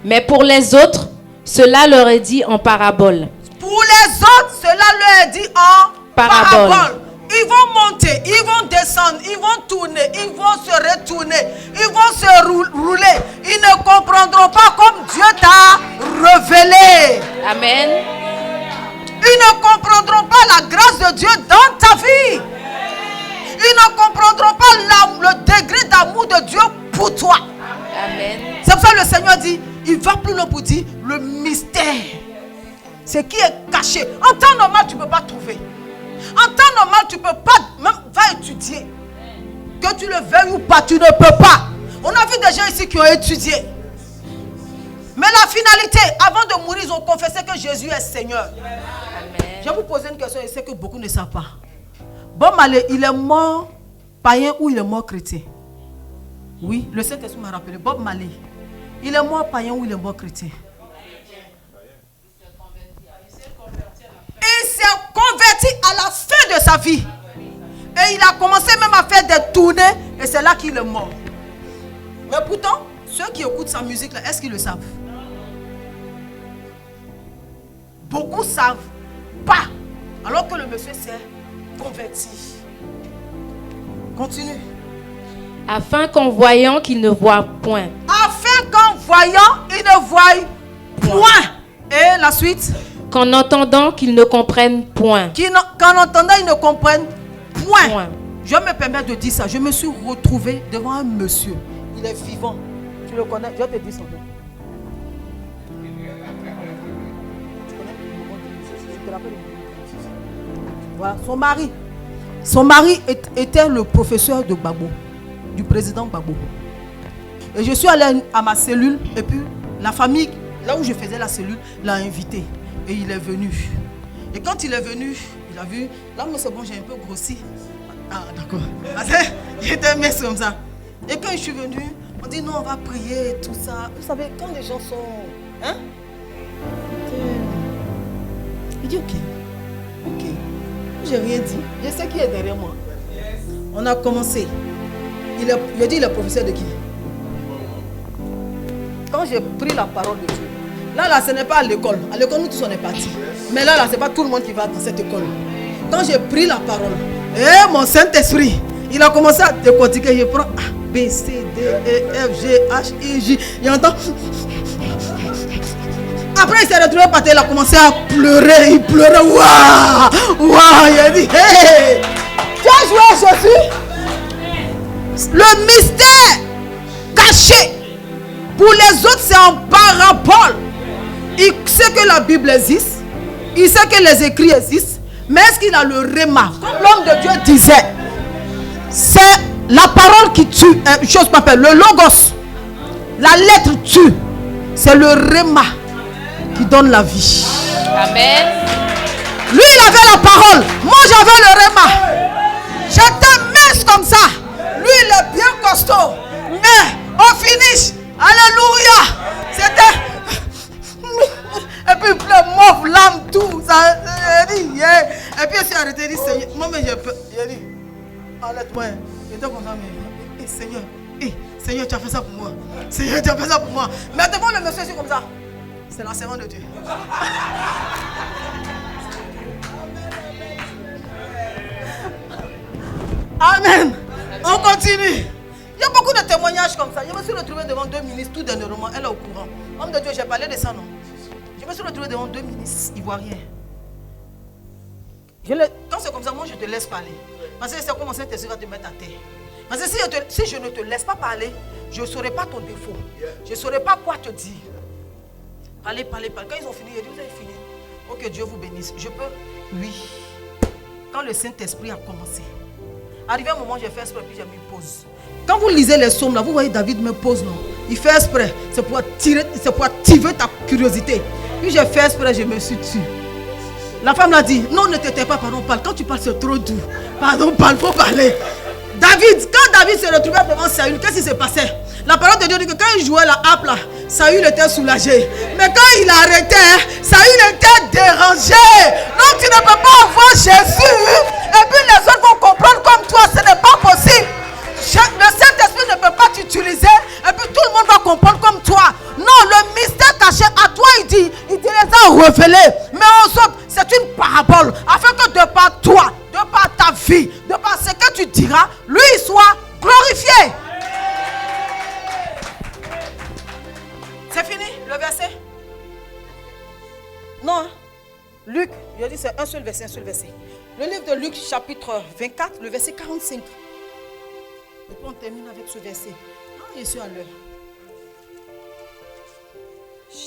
Mais pour les autres, cela leur est dit en parabole. Pour les autres, cela leur est dit en parabole. Ils vont monter, ils vont descendre, ils vont tourner, ils vont se retourner, ils vont se rouler. Ils ne comprendront pas comme Dieu t'a révélé. Amen. Ils ne comprendront pas la grâce de Dieu dans ta vie. Ils ne comprendront pas le degré d'amour de Dieu pour toi. Amen. C'est pour ça que le Seigneur dit, il va plus loin pour dire le mystère. Ce qui est caché. En temps normal, tu ne peux pas trouver. En temps normal, tu ne peux pas, même va étudier. Que tu le veuilles ou pas, tu ne peux pas. On a vu des gens ici qui ont étudié. Mais la finalité, avant de mourir, ils ont confessé que Jésus est Seigneur. Amen. Je vais vous poser une question, et c'est que beaucoup ne savent pas. Bob Marley, il est mort païen ou il est mort chrétien? Oui, le Saint-Esprit m'a rappelé. Bob Marley, il est mort païen ou il est mort chrétien? Il s'est converti à la fin de sa vie. Et il a commencé même à faire des tournées. Et c'est là qu'il est mort. Mais pourtant, ceux qui écoutent sa musique, là, est-ce qu'ils le savent? Beaucoup savent pas. Alors que le monsieur s'est converti. Continue. Afin qu'en voyant qu'il ne voit point. Afin qu'en voyant, il ne voie point. Et la suite? Qu'en entendant qu'il ne comprenne point. Qu'en entendant, il ne comprenne point. Point. Je me permets de dire ça. Je me suis retrouvé devant un monsieur. Il est vivant. Tu le connais? Je te dis son nom. Tu connais? Je te rappelle. Voilà, son mari était le professeur de Gbagbo, du président Gbagbo. Et je suis allé à ma cellule et puis la famille, là où je faisais la cellule, l'a invité. Et il est venu. Et quand il est venu, il a vu, là mais c'est bon, j'ai un peu grossi. Ah d'accord. J'étais mince comme ça. Et quand je suis venu, on dit non, on va prier et tout ça. Vous savez, quand les gens sont... Hein? Il dit ok. Ok. J'ai rien dit. Je sais qui est derrière moi. On a commencé. Je dis le professeur de qui? Quand j'ai pris la parole de Dieu, là, ce n'est pas à l'école. À l'école, nous tous on est partis. Mais là, c'est pas tout le monde qui va dans cette école. Quand j'ai pris la parole, mon Saint-Esprit, il a commencé à décortiquer. Je prends A, B, C, D, E, F, G, H, I, J. Il entend. Après, il s'est retrouvé par terre, il a commencé à pleurer. Il pleurait. Waouh! Waouh! Il a dit, hey! Tu as joué à Jésus? Le mystère caché. Pour les autres, c'est en parabole. Il sait que la Bible existe. Il sait que les écrits existent. Mais est-ce qu'il a le réma? Comme l'homme de Dieu disait, c'est la parole qui tue. Chose qu'on appelle le logos. La lettre tue. C'est le réma qui donne la vie. Amen. Lui, il avait la parole. Moi, j'avais le réma. J'étais mince comme ça. Lui, il est bien costaud. Mais au finish, alléluia, c'était. Et puis, il pleut, mauve, l'âme, tout. Ça, dit, yeah. Et puis, il s'est arrêté, il dit, Seigneur, moi, mais j'ai peur. Il a dit, arrête-moi. Il était comme ça, mais Seigneur, Seigneur, tu as fait ça pour moi. Seigneur, tu as fait ça pour moi. Mais devant le monsieur, c'est comme ça. C'est l'enseignement de Dieu. Amen. On continue. Il y a beaucoup de témoignages comme ça. Je me suis retrouvé devant 2 ministres tout dernièrement. Elle est au courant. Homme de Dieu, j'ai parlé de ça, non? Je me suis retrouvé devant 2 ministres ivoiriens. Quand c'est comme ça, moi je te laisse parler. Parce que c'est comme ça que tu vas te mettre à terre. Parce que si je ne te laisse pas parler, je ne saurai pas ton défaut. Je ne saurai pas quoi te dire. Parlez. Quand ils ont fini, ils disent, vous avez fini. Oh, que Dieu vous bénisse. Je peux? Oui. Quand le Saint-Esprit a commencé, arrivé un moment, j'ai fait exprès, puis j'ai mis pause. Quand vous lisez les psaumes, là, vous voyez David me pose, non? Il fait exprès. C'est pour attirer ta curiosité. Puis j'ai fait exprès, je me suis tué. La femme l'a dit, non, ne t'étais pas, pardon, parle. Quand tu parles, c'est trop doux. Pardon, parle, faut parler. Quand David s'est retrouvé devant Saül, qu'est-ce qui s'est passé? La parole de Dieu dit que quand il jouait la harpe là, Saül était soulagé. Mais quand il arrêtait, Saül était dérangé. Donc tu ne peux pas avoir Jésus et puis les autres vont comprendre comme toi. Ce n'est pas possible. Le Saint-Esprit ne peut pas t'utiliser et puis tout le monde va comprendre comme toi. Non, le mystère caché à toi, il les a révélés. Mais aux autres, c'est une parabole. Afin que de par toi, de par ta vie, de par ce que tu diras, lui soit glorifié. C'est fini le verset? Non. Hein? Luc, je dis c'est un seul verset. Le livre de Luc, chapitre 24, le verset 45. Et puis on termine avec ce verset. Ah, je suis à l'heure.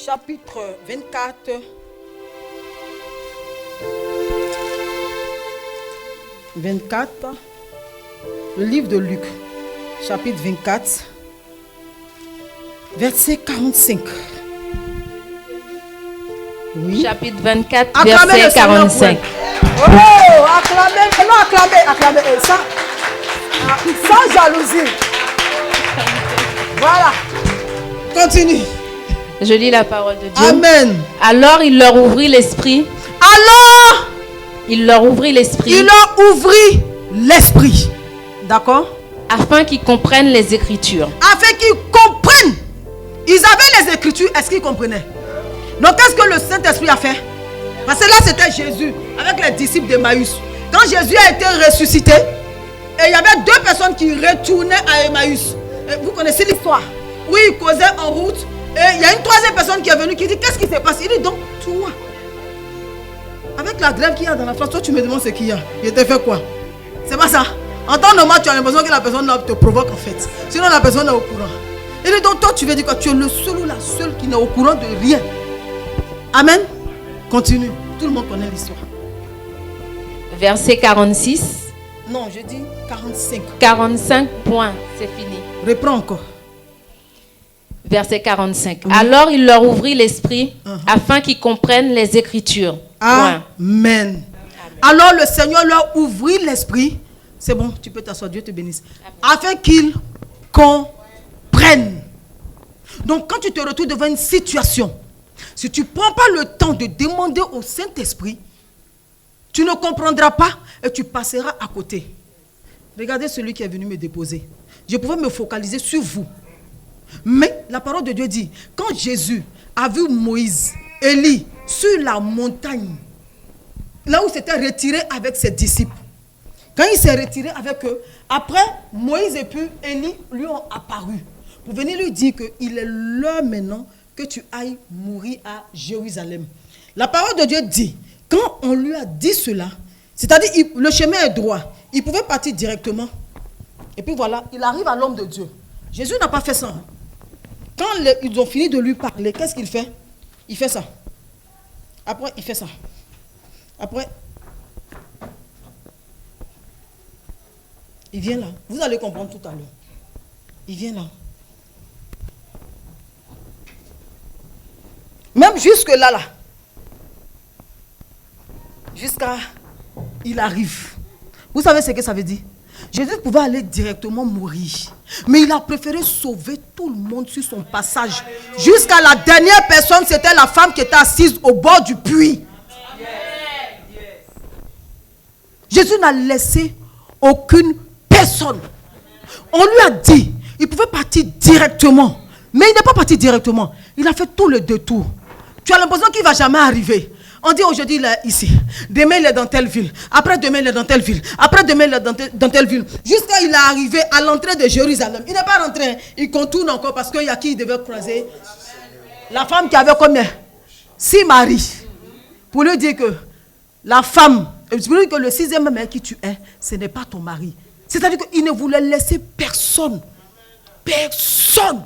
Chapitre 24. Le livre de Luc, chapitre 24, verset 45. Oui. Chapitre 24, acclamez verset 45. Oh, acclamez. Sans jalousie. Voilà. Continue. Je lis la parole de Dieu. Amen. Alors il leur ouvrit l'esprit. Il leur ouvrit l'esprit. D'accord? Afin qu'ils comprennent les Écritures. Afin qu'ils comprennent. Ils avaient les Écritures. Est-ce qu'ils comprenaient? Donc qu'est-ce que le Saint-Esprit a fait? Parce que là c'était Jésus avec les disciples d'Emmaüs. Quand Jésus a été ressuscité, et il y avait 2 personnes qui retournaient à Emmaüs. Et vous connaissez l'histoire. Oui, ils causaient en route. Et il y a une 3e personne qui est venue qui dit, qu'est-ce qui s'est passé? Il dit, donc toi, avec la grève qu'il y a dans la France, toi tu me demandes ce qu'il y a. Il t'a fait quoi? C'est pas ça. En temps normal, tu as l'impression que la personne là te provoque en fait. Sinon la personne est au courant. Il dit, donc toi tu veux dire quoi? Tu es le seul ou la seule qui n'est au courant de rien. Amen. Continue. Tout le monde connaît l'histoire. Verset 46. Non, je dis 45. 45 points, c'est fini. Reprends encore. Verset 45. Oui. Alors il leur ouvrit l'esprit afin qu'ils comprennent les Écritures. Amen. Alors le Seigneur leur ouvrit l'esprit. C'est bon, tu peux t'asseoir, Dieu te bénisse. Amen. Afin qu'ils comprennent. Donc quand tu te retrouves devant une situation, si tu ne prends pas le temps de demander au Saint-Esprit, Tu ne comprendras pas et tu passeras à côté. Regardez celui qui est venu me déposer. Je pouvais me focaliser sur vous. Mais la parole de Dieu dit, quand Jésus a vu Moïse, Élie, sur la montagne, là où s'était retiré avec ses disciples, quand il s'est retiré avec eux, après Moïse et puis Élie lui ont apparu pour venir lui dire qu'il est l'heure maintenant que tu ailles mourir à Jérusalem. La parole de Dieu dit, quand on lui a dit cela, c'est-à-dire le chemin est droit, il pouvait partir directement. Et puis voilà, il arrive à l'homme de Dieu. Jésus n'a pas fait ça. Quand ils ont fini de lui parler, qu'est-ce qu'il fait? Il fait ça. Après, il fait ça. Après, il vient là. Vous allez comprendre tout à l'heure. Il vient là. Même jusque là, jusqu'à il arrive. Vous savez ce que ça veut dire? Jésus pouvait aller directement mourir. Mais il a préféré sauver tout le monde sur son passage. Jusqu'à la dernière personne, c'était la femme qui était assise au bord du puits. Jésus n'a laissé aucune personne. On lui a dit, il pouvait partir directement. Mais il n'est pas parti directement. Il a fait tout le détour. Tu as l'impression qu'il ne va jamais arriver. On dit aujourd'hui il est ici, demain il est dans telle ville, après demain il est dans telle ville, après demain il est dans telle ville, jusqu'à il est arrivé à l'entrée de Jérusalem. Il n'est pas rentré, il contourne encore parce qu'il y a qui il devait croiser. La femme qui avait combien? 6 maris. Pour lui dire que la femme, pour lui dire que le 6e mari qui tu es, ce n'est pas ton mari. C'est-à-dire qu'il ne voulait laisser personne. Personne.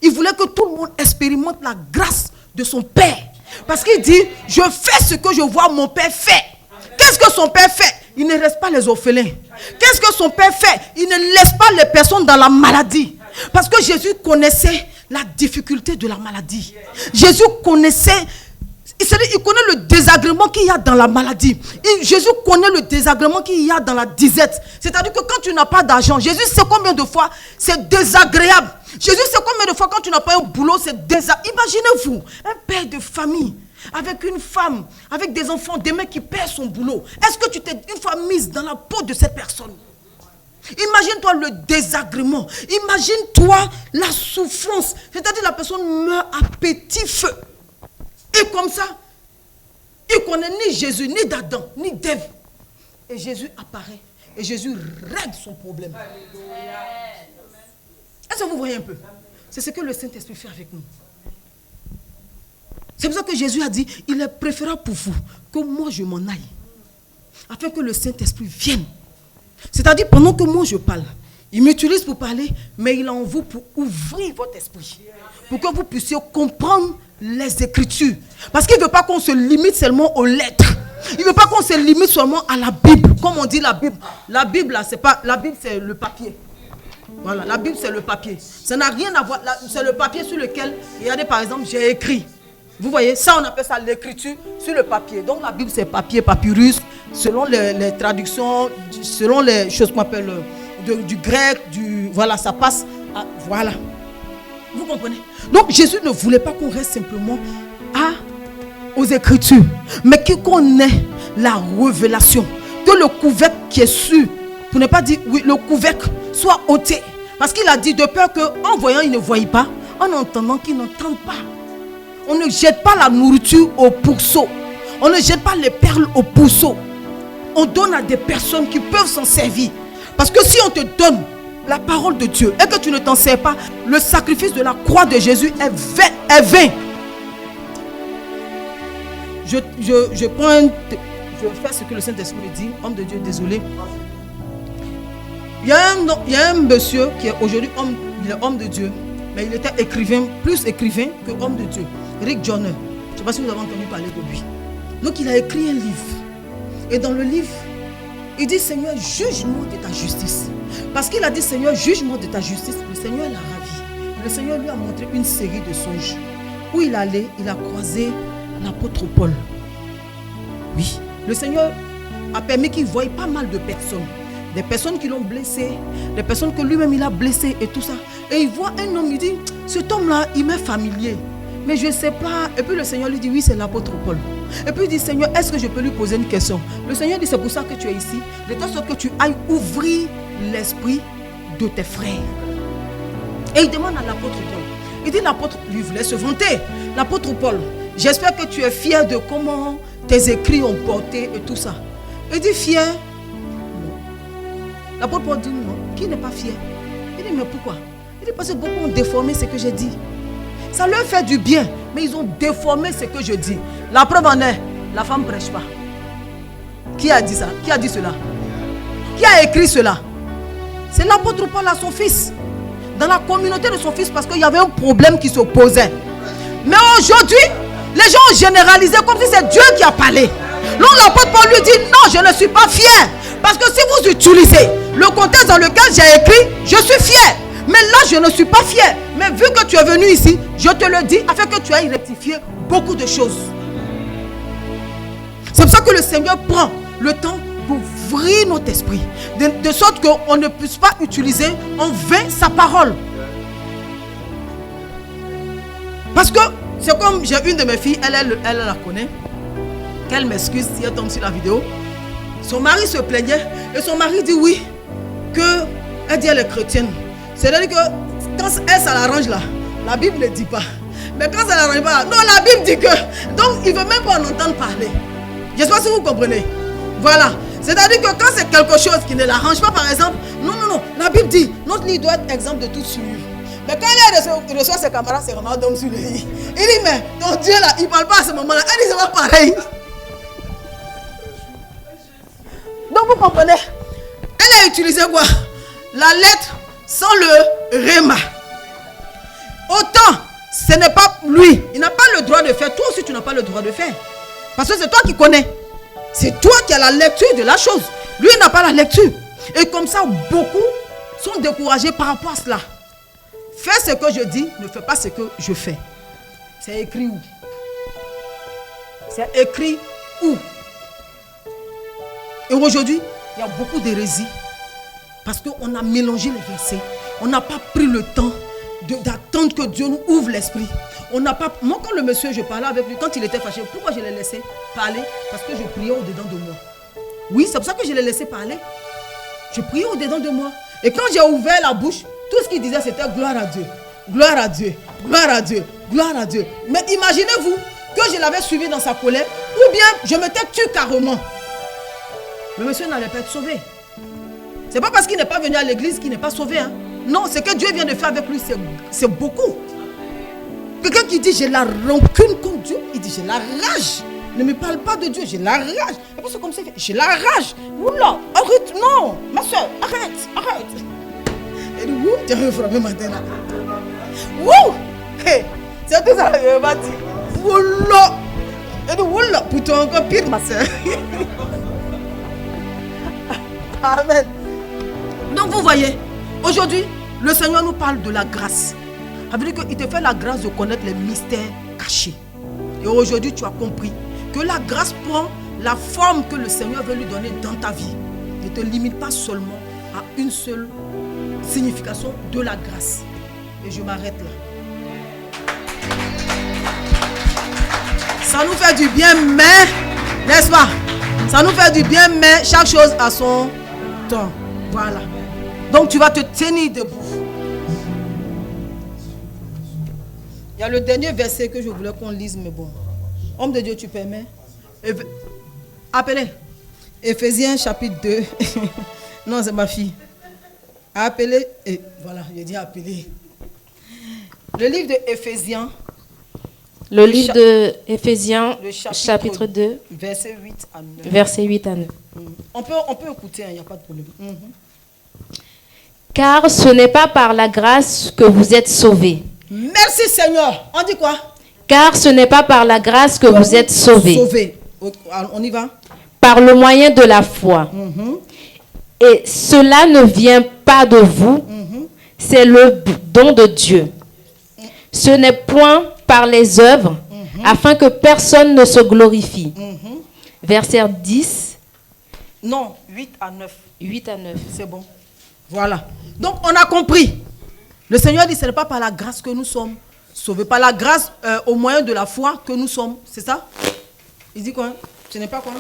Il voulait que tout le monde expérimente la grâce de son Père. Parce qu'il dit, je fais ce que je vois mon Père faire. Qu'est-ce que son Père fait? Il ne laisse pas les orphelins. Qu'est-ce que son Père fait? Il ne laisse pas les personnes dans la maladie. Parce que Jésus connaissait la difficulté de la maladie. Jésus connaissait, il connaît le désagrément qu'il y a dans la maladie. Jésus connaît le désagrément qu'il y a dans la disette. C'est-à-dire que quand tu n'as pas d'argent, Jésus sait combien de fois c'est désagréable. Jésus sait combien de fois quand tu n'as pas un boulot, c'est désagréable. Imaginez-vous, un père de famille, avec une femme, avec des enfants, des mecs qui perdent son boulot. Est-ce que tu t'es une fois mise dans la peau de cette personne? Imagine-toi le désagrément. Imagine-toi la souffrance. C'est-à-dire la personne meurt à petit feu. Et comme ça, il ne connaît ni Jésus, ni d'Adam, ni d'Ève. Et Jésus apparaît. Et Jésus règle son problème. Est-ce que vous voyez un peu? C'est ce que le Saint-Esprit fait avec nous. C'est pour ça que Jésus a dit, il est préférable pour vous que moi je m'en aille. Afin que le Saint-Esprit vienne. C'est-à-dire pendant que moi je parle, il m'utilise pour parler, mais il est en vous pour ouvrir votre esprit. Pour que vous puissiez comprendre les Écritures. Parce qu'il ne veut pas qu'on se limite seulement aux lettres. Il ne veut pas qu'on se limite seulement à la Bible. Comme on dit la Bible. La Bible, là, c'est pas, la Bible, c'est le papier. Voilà, la Bible, c'est le papier. Ça n'a rien à voir. C'est le papier sur lequel, regardez par exemple, j'ai écrit. Vous voyez, ça on appelle ça l'écriture sur le papier. Donc la Bible, c'est papier, papyrus, selon les traductions, selon les choses qu'on appelle du grec, voilà, ça passe à, voilà. Vous comprenez? Donc Jésus ne voulait pas qu'on reste simplement aux Écritures, mais qu'on ait la révélation. Que le couvercle qui est sur, pour ne pas dire oui, le couvercle soit ôté. Parce qu'il a dit de peur qu'en voyant, il ne voie pas, en entendant, qu'il n'entende pas. On ne jette pas la nourriture au pourceau. On ne jette pas les perles au pourceau. On donne à des personnes qui peuvent s'en servir. Parce que si on te donne la parole de Dieu et que tu ne t'en sers pas, le sacrifice de la croix de Jésus est vain. Je vais faire ce que le Saint-Esprit me dit. Homme de Dieu, désolé. Il y a un monsieur qui est aujourd'hui homme de Dieu, mais il était plus écrivain que homme de Dieu. Rick Joyner. Je ne sais pas si vous avez entendu parler de lui. Donc il a écrit un livre. Et dans le livre, il dit, Seigneur, juge-moi de ta justice. Parce qu'il a dit, Seigneur, juge-moi de ta justice. Le Seigneur l'a ravi. Le Seigneur lui a montré une série de songes. Où il allait, il a croisé l'apôtre Paul. Oui, le Seigneur a permis qu'il voie pas mal de personnes. Des personnes qui l'ont blessé, des personnes que lui-même il a blessé et tout ça. Et il voit un homme, il dit, cet homme-là, il m'est familier. mais je ne sais pas. Et puis le Seigneur lui dit, oui, c'est l'apôtre Paul. Et puis il dit, Seigneur, est-ce que je peux lui poser une question? Le Seigneur dit, c'est pour ça que tu es ici, de telle sorte que tu ailles ouvrir l'esprit de tes frères. Et il demande à l'apôtre Paul. Il dit, l'apôtre lui voulait se vanter. L'apôtre Paul, j'espère que tu es fier de comment tes écrits ont porté et tout ça. Il dit, fier? Non. L'apôtre Paul dit, non. Qui n'est pas fier? Il dit, mais pourquoi? Il dit, parce que beaucoup ont déformé ce que j'ai dit. Ça leur fait du bien, mais ils ont déformé ce que je dis. La preuve en est, la femme ne prêche pas. Qui a dit ça? Qui a dit cela? Qui a écrit cela? C'est l'apôtre Paul à son fils. Dans la communauté de son fils, parce qu'il y avait un problème qui se posait. Mais aujourd'hui, les gens ont généralisé comme si c'est Dieu qui a parlé. Donc l'apôtre Paul lui dit, non, je ne suis pas fier. Parce que si vous utilisez le contexte dans lequel j'ai écrit, je suis fier. Mais là, je ne suis pas fier. Mais vu que tu es venu ici, je te le dis afin que tu ailles rectifier beaucoup de choses. C'est pour ça que le Seigneur prend le temps d'ouvrir notre esprit. De sorte qu'on ne puisse pas utiliser en vain sa parole. Parce que c'est comme j'ai une de mes filles, elle la connaît. Qu'elle m'excuse si elle tombe sur la vidéo. Son mari se plaignait et son mari dit oui, elle dit elle est chrétienne. C'est-à-dire que quand elle, ça l'arrange là, la Bible ne dit pas. Mais quand ça ne l'arrange pas, non, la Bible dit que. Donc il ne veut même pas en entendre parler. Je ne sais pas si vous comprenez. Voilà. C'est-à-dire que quand c'est quelque chose qui ne l'arrange pas, par exemple, non, la Bible dit, notre lit doit être exemple de toute souillure. Mais quand elle reçoit ses camarades, c'est vraiment d'homme sur le lit. Il dit, mais ton Dieu là, il ne parle pas à ce moment-là. Elle dit, c'est pas pareil. Donc vous comprenez, elle a utilisé quoi? La lettre sans le réma. Autant, ce n'est pas lui. Il n'a pas le droit de faire. Toi aussi, tu n'as pas le droit de faire. Parce que c'est toi qui connais. C'est toi qui as la lecture de la chose. Lui, il n'a pas la lecture. Et comme ça, beaucoup sont découragés par rapport à cela. Fais ce que je dis, ne fais pas ce que je fais. C'est écrit où? C'est écrit où? Et aujourd'hui, il y a beaucoup d'hérésies. Parce qu'on a mélangé les versets. On n'a pas pris le temps d'attendre que Dieu nous ouvre l'esprit. On n'a pas. Moi, quand le monsieur, je parlais avec lui, quand il était fâché, pourquoi je l'ai laissé parler? Parce que je priais au-dedans de moi. Oui, c'est pour ça que je l'ai laissé parler. Je priais au-dedans de moi. Et quand j'ai ouvert la bouche, tout ce qu'il disait, c'était gloire à Dieu. Gloire à Dieu. Gloire à Dieu. Gloire à Dieu. Mais imaginez-vous que je l'avais suivi dans sa colère, ou bien je m'étais tué carrément. Le monsieur n'allait pas être sauvé. C'est pas parce qu'il n'est pas venu à l'église qu'il n'est pas sauvé. Hein. Non, ce que Dieu vient de faire avec lui, c'est beaucoup. Quelqu'un qui dit j'ai la rancune contre Dieu, il dit j'ai la rage. Ne me parle pas de Dieu, j'ai la rage. Et puis c'est comme ça, j'ai la rage. Oula, arrête, non, ma soeur, arrête. Elle dit, ouh, tu as frappé matin là. Ouh, hey, c'est tout ça, elle m'a dit. Oula, elle dit, oula, putain, encore pire, ma soeur. Amen. Donc vous voyez, aujourd'hui, le Seigneur nous parle de la grâce. Ça veut dire qu'il te fait la grâce de connaître les mystères cachés. Et aujourd'hui, tu as compris que la grâce prend la forme que le Seigneur veut lui donner dans ta vie. Ne te limite pas seulement à une seule signification de la grâce. Et je m'arrête là. Ça nous fait du bien, mais, n'est-ce pas? Ça nous fait du bien, mais chaque chose a son temps. Voilà. Donc tu vas te tenir debout. Il y a le dernier verset que je voulais qu'on lise, mais bon. Homme de Dieu, tu permets? Appelez. Éphésiens chapitre 2. Non, c'est ma fille. Appelez. Et voilà, j'ai dit appeler. Le livre de Éphésiens. Le livre de Éphésiens, chapitre 2, verset 8 à 9. Verset 8 à 9. On peut écouter, il n'y a pas de problème. Car ce n'est pas par la grâce que vous êtes sauvés. Merci Seigneur. On dit quoi? Car ce n'est pas par la grâce que vous êtes sauvés. On y va. Par le moyen de la foi. Et cela ne vient pas de vous, c'est le don de Dieu. Ce n'est point par les œuvres, afin que personne ne se glorifie. Verset 10. Non, 8 à 9. 8 à 9. C'est bon. Voilà. Donc on a compris. Le Seigneur dit, ce n'est pas par la grâce que nous sommes sauvés. Par la grâce, au moyen de la foi que nous sommes. C'est ça? Il dit quoi? Ce n'est pas quoi?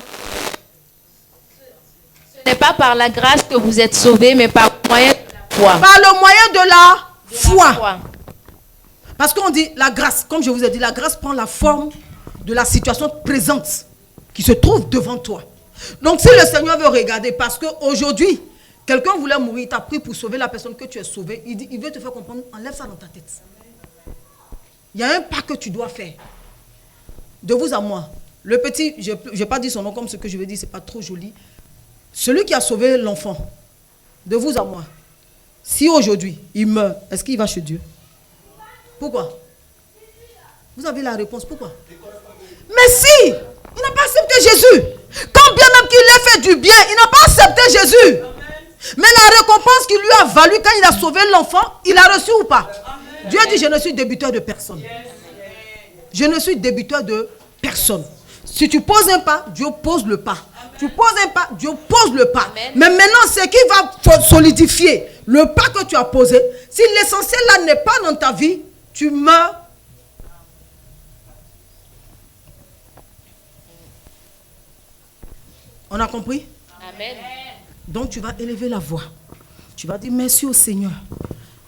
Ce n'est pas par la grâce que vous êtes sauvés, mais par le moyen de la foi. Par le moyen de la foi. Parce qu'on dit la grâce, comme je vous ai dit, la grâce prend la forme de la situation présente qui se trouve devant toi. Donc si le Seigneur veut regarder, parce qu'aujourd'hui, quelqu'un voulait mourir, il t'a pris pour sauver la personne que tu es sauvée, il veut te faire comprendre, enlève ça dans ta tête. Il y a un pas que tu dois faire. De vous à moi. Le petit, je ne vais pas dire son nom comme ce que je vais dire, ce n'est pas trop joli. Celui qui a sauvé l'enfant, de vous à moi, si aujourd'hui il meurt, est-ce qu'il va chez Dieu? Pourquoi? Vous avez la réponse, pourquoi? Mais si, il n'a pas accepté Jésus. Quand bien même qu'il ait fait du bien, il n'a pas accepté Jésus. Mais la récompense qu'il lui a valu quand il a sauvé l'enfant, il a reçu ou pas? Dieu dit, je ne suis débiteur de personne. Je ne suis débiteur de personne. Si tu poses un pas, Dieu pose le pas. Tu poses un pas, Dieu pose le pas. Amen. Mais maintenant, ce qui va solidifier le pas que tu as posé, si l'essentiel là n'est pas dans ta vie, tu meurs. On a compris? Amen. Donc tu vas élever la voix. Tu vas dire merci au Seigneur.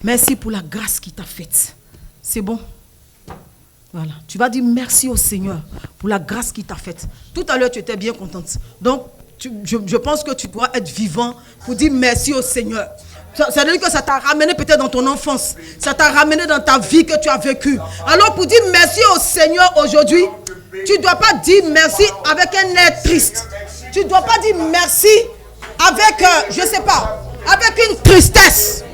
Merci pour la grâce qu'il t'a faite. C'est bon? Voilà. Tu vas dire merci au Seigneur pour la grâce qu'il t'a faite. Tout à l'heure, tu étais bien contente. Donc, je pense que tu dois être vivant pour dire merci au Seigneur. Ça veut dire que ça t'a ramené peut-être dans ton enfance. Ça t'a ramené dans ta vie que tu as vécue. Alors, pour dire merci au Seigneur aujourd'hui, tu ne dois pas dire merci avec un air triste. Tu ne dois pas dire merci avec, je ne sais pas, avec une tristesse.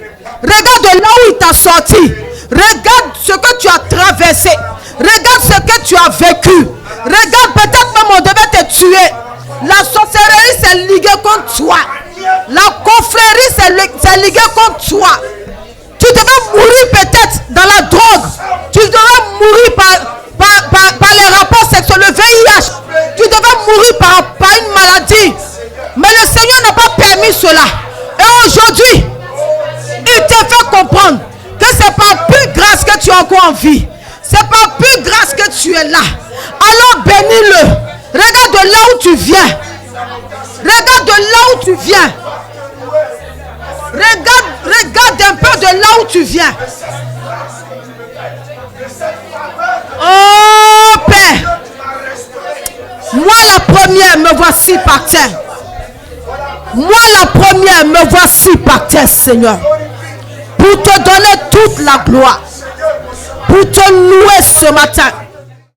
Regarde de là où il t'a sorti. Regarde ce que tu as traversé. Regarde ce que tu as vécu. Regarde, peut-être même on devait te tuer. La sorcellerie s'est liguée contre toi. La confrérie s'est liguée contre toi. Tu devais mourir peut-être dans la drogue. Tu devais mourir par les rapports sexuels, le VIH. Tu devais mourir par une maladie. Mais le Seigneur n'a pas permis cela. Et aujourd'hui, il te fait comprendre que c'est par plus grâce que tu es encore en vie. C'est par plus grâce que tu es là. Alors bénis-le. Regarde de là où tu viens. Regarde de là où tu viens. Regarde un peu de là où tu viens. Oh Père. Moi la première, me voici par terre. Moi la première, me voici par terre, Seigneur. Pour te donner toute la gloire. Pour te louer ce matin.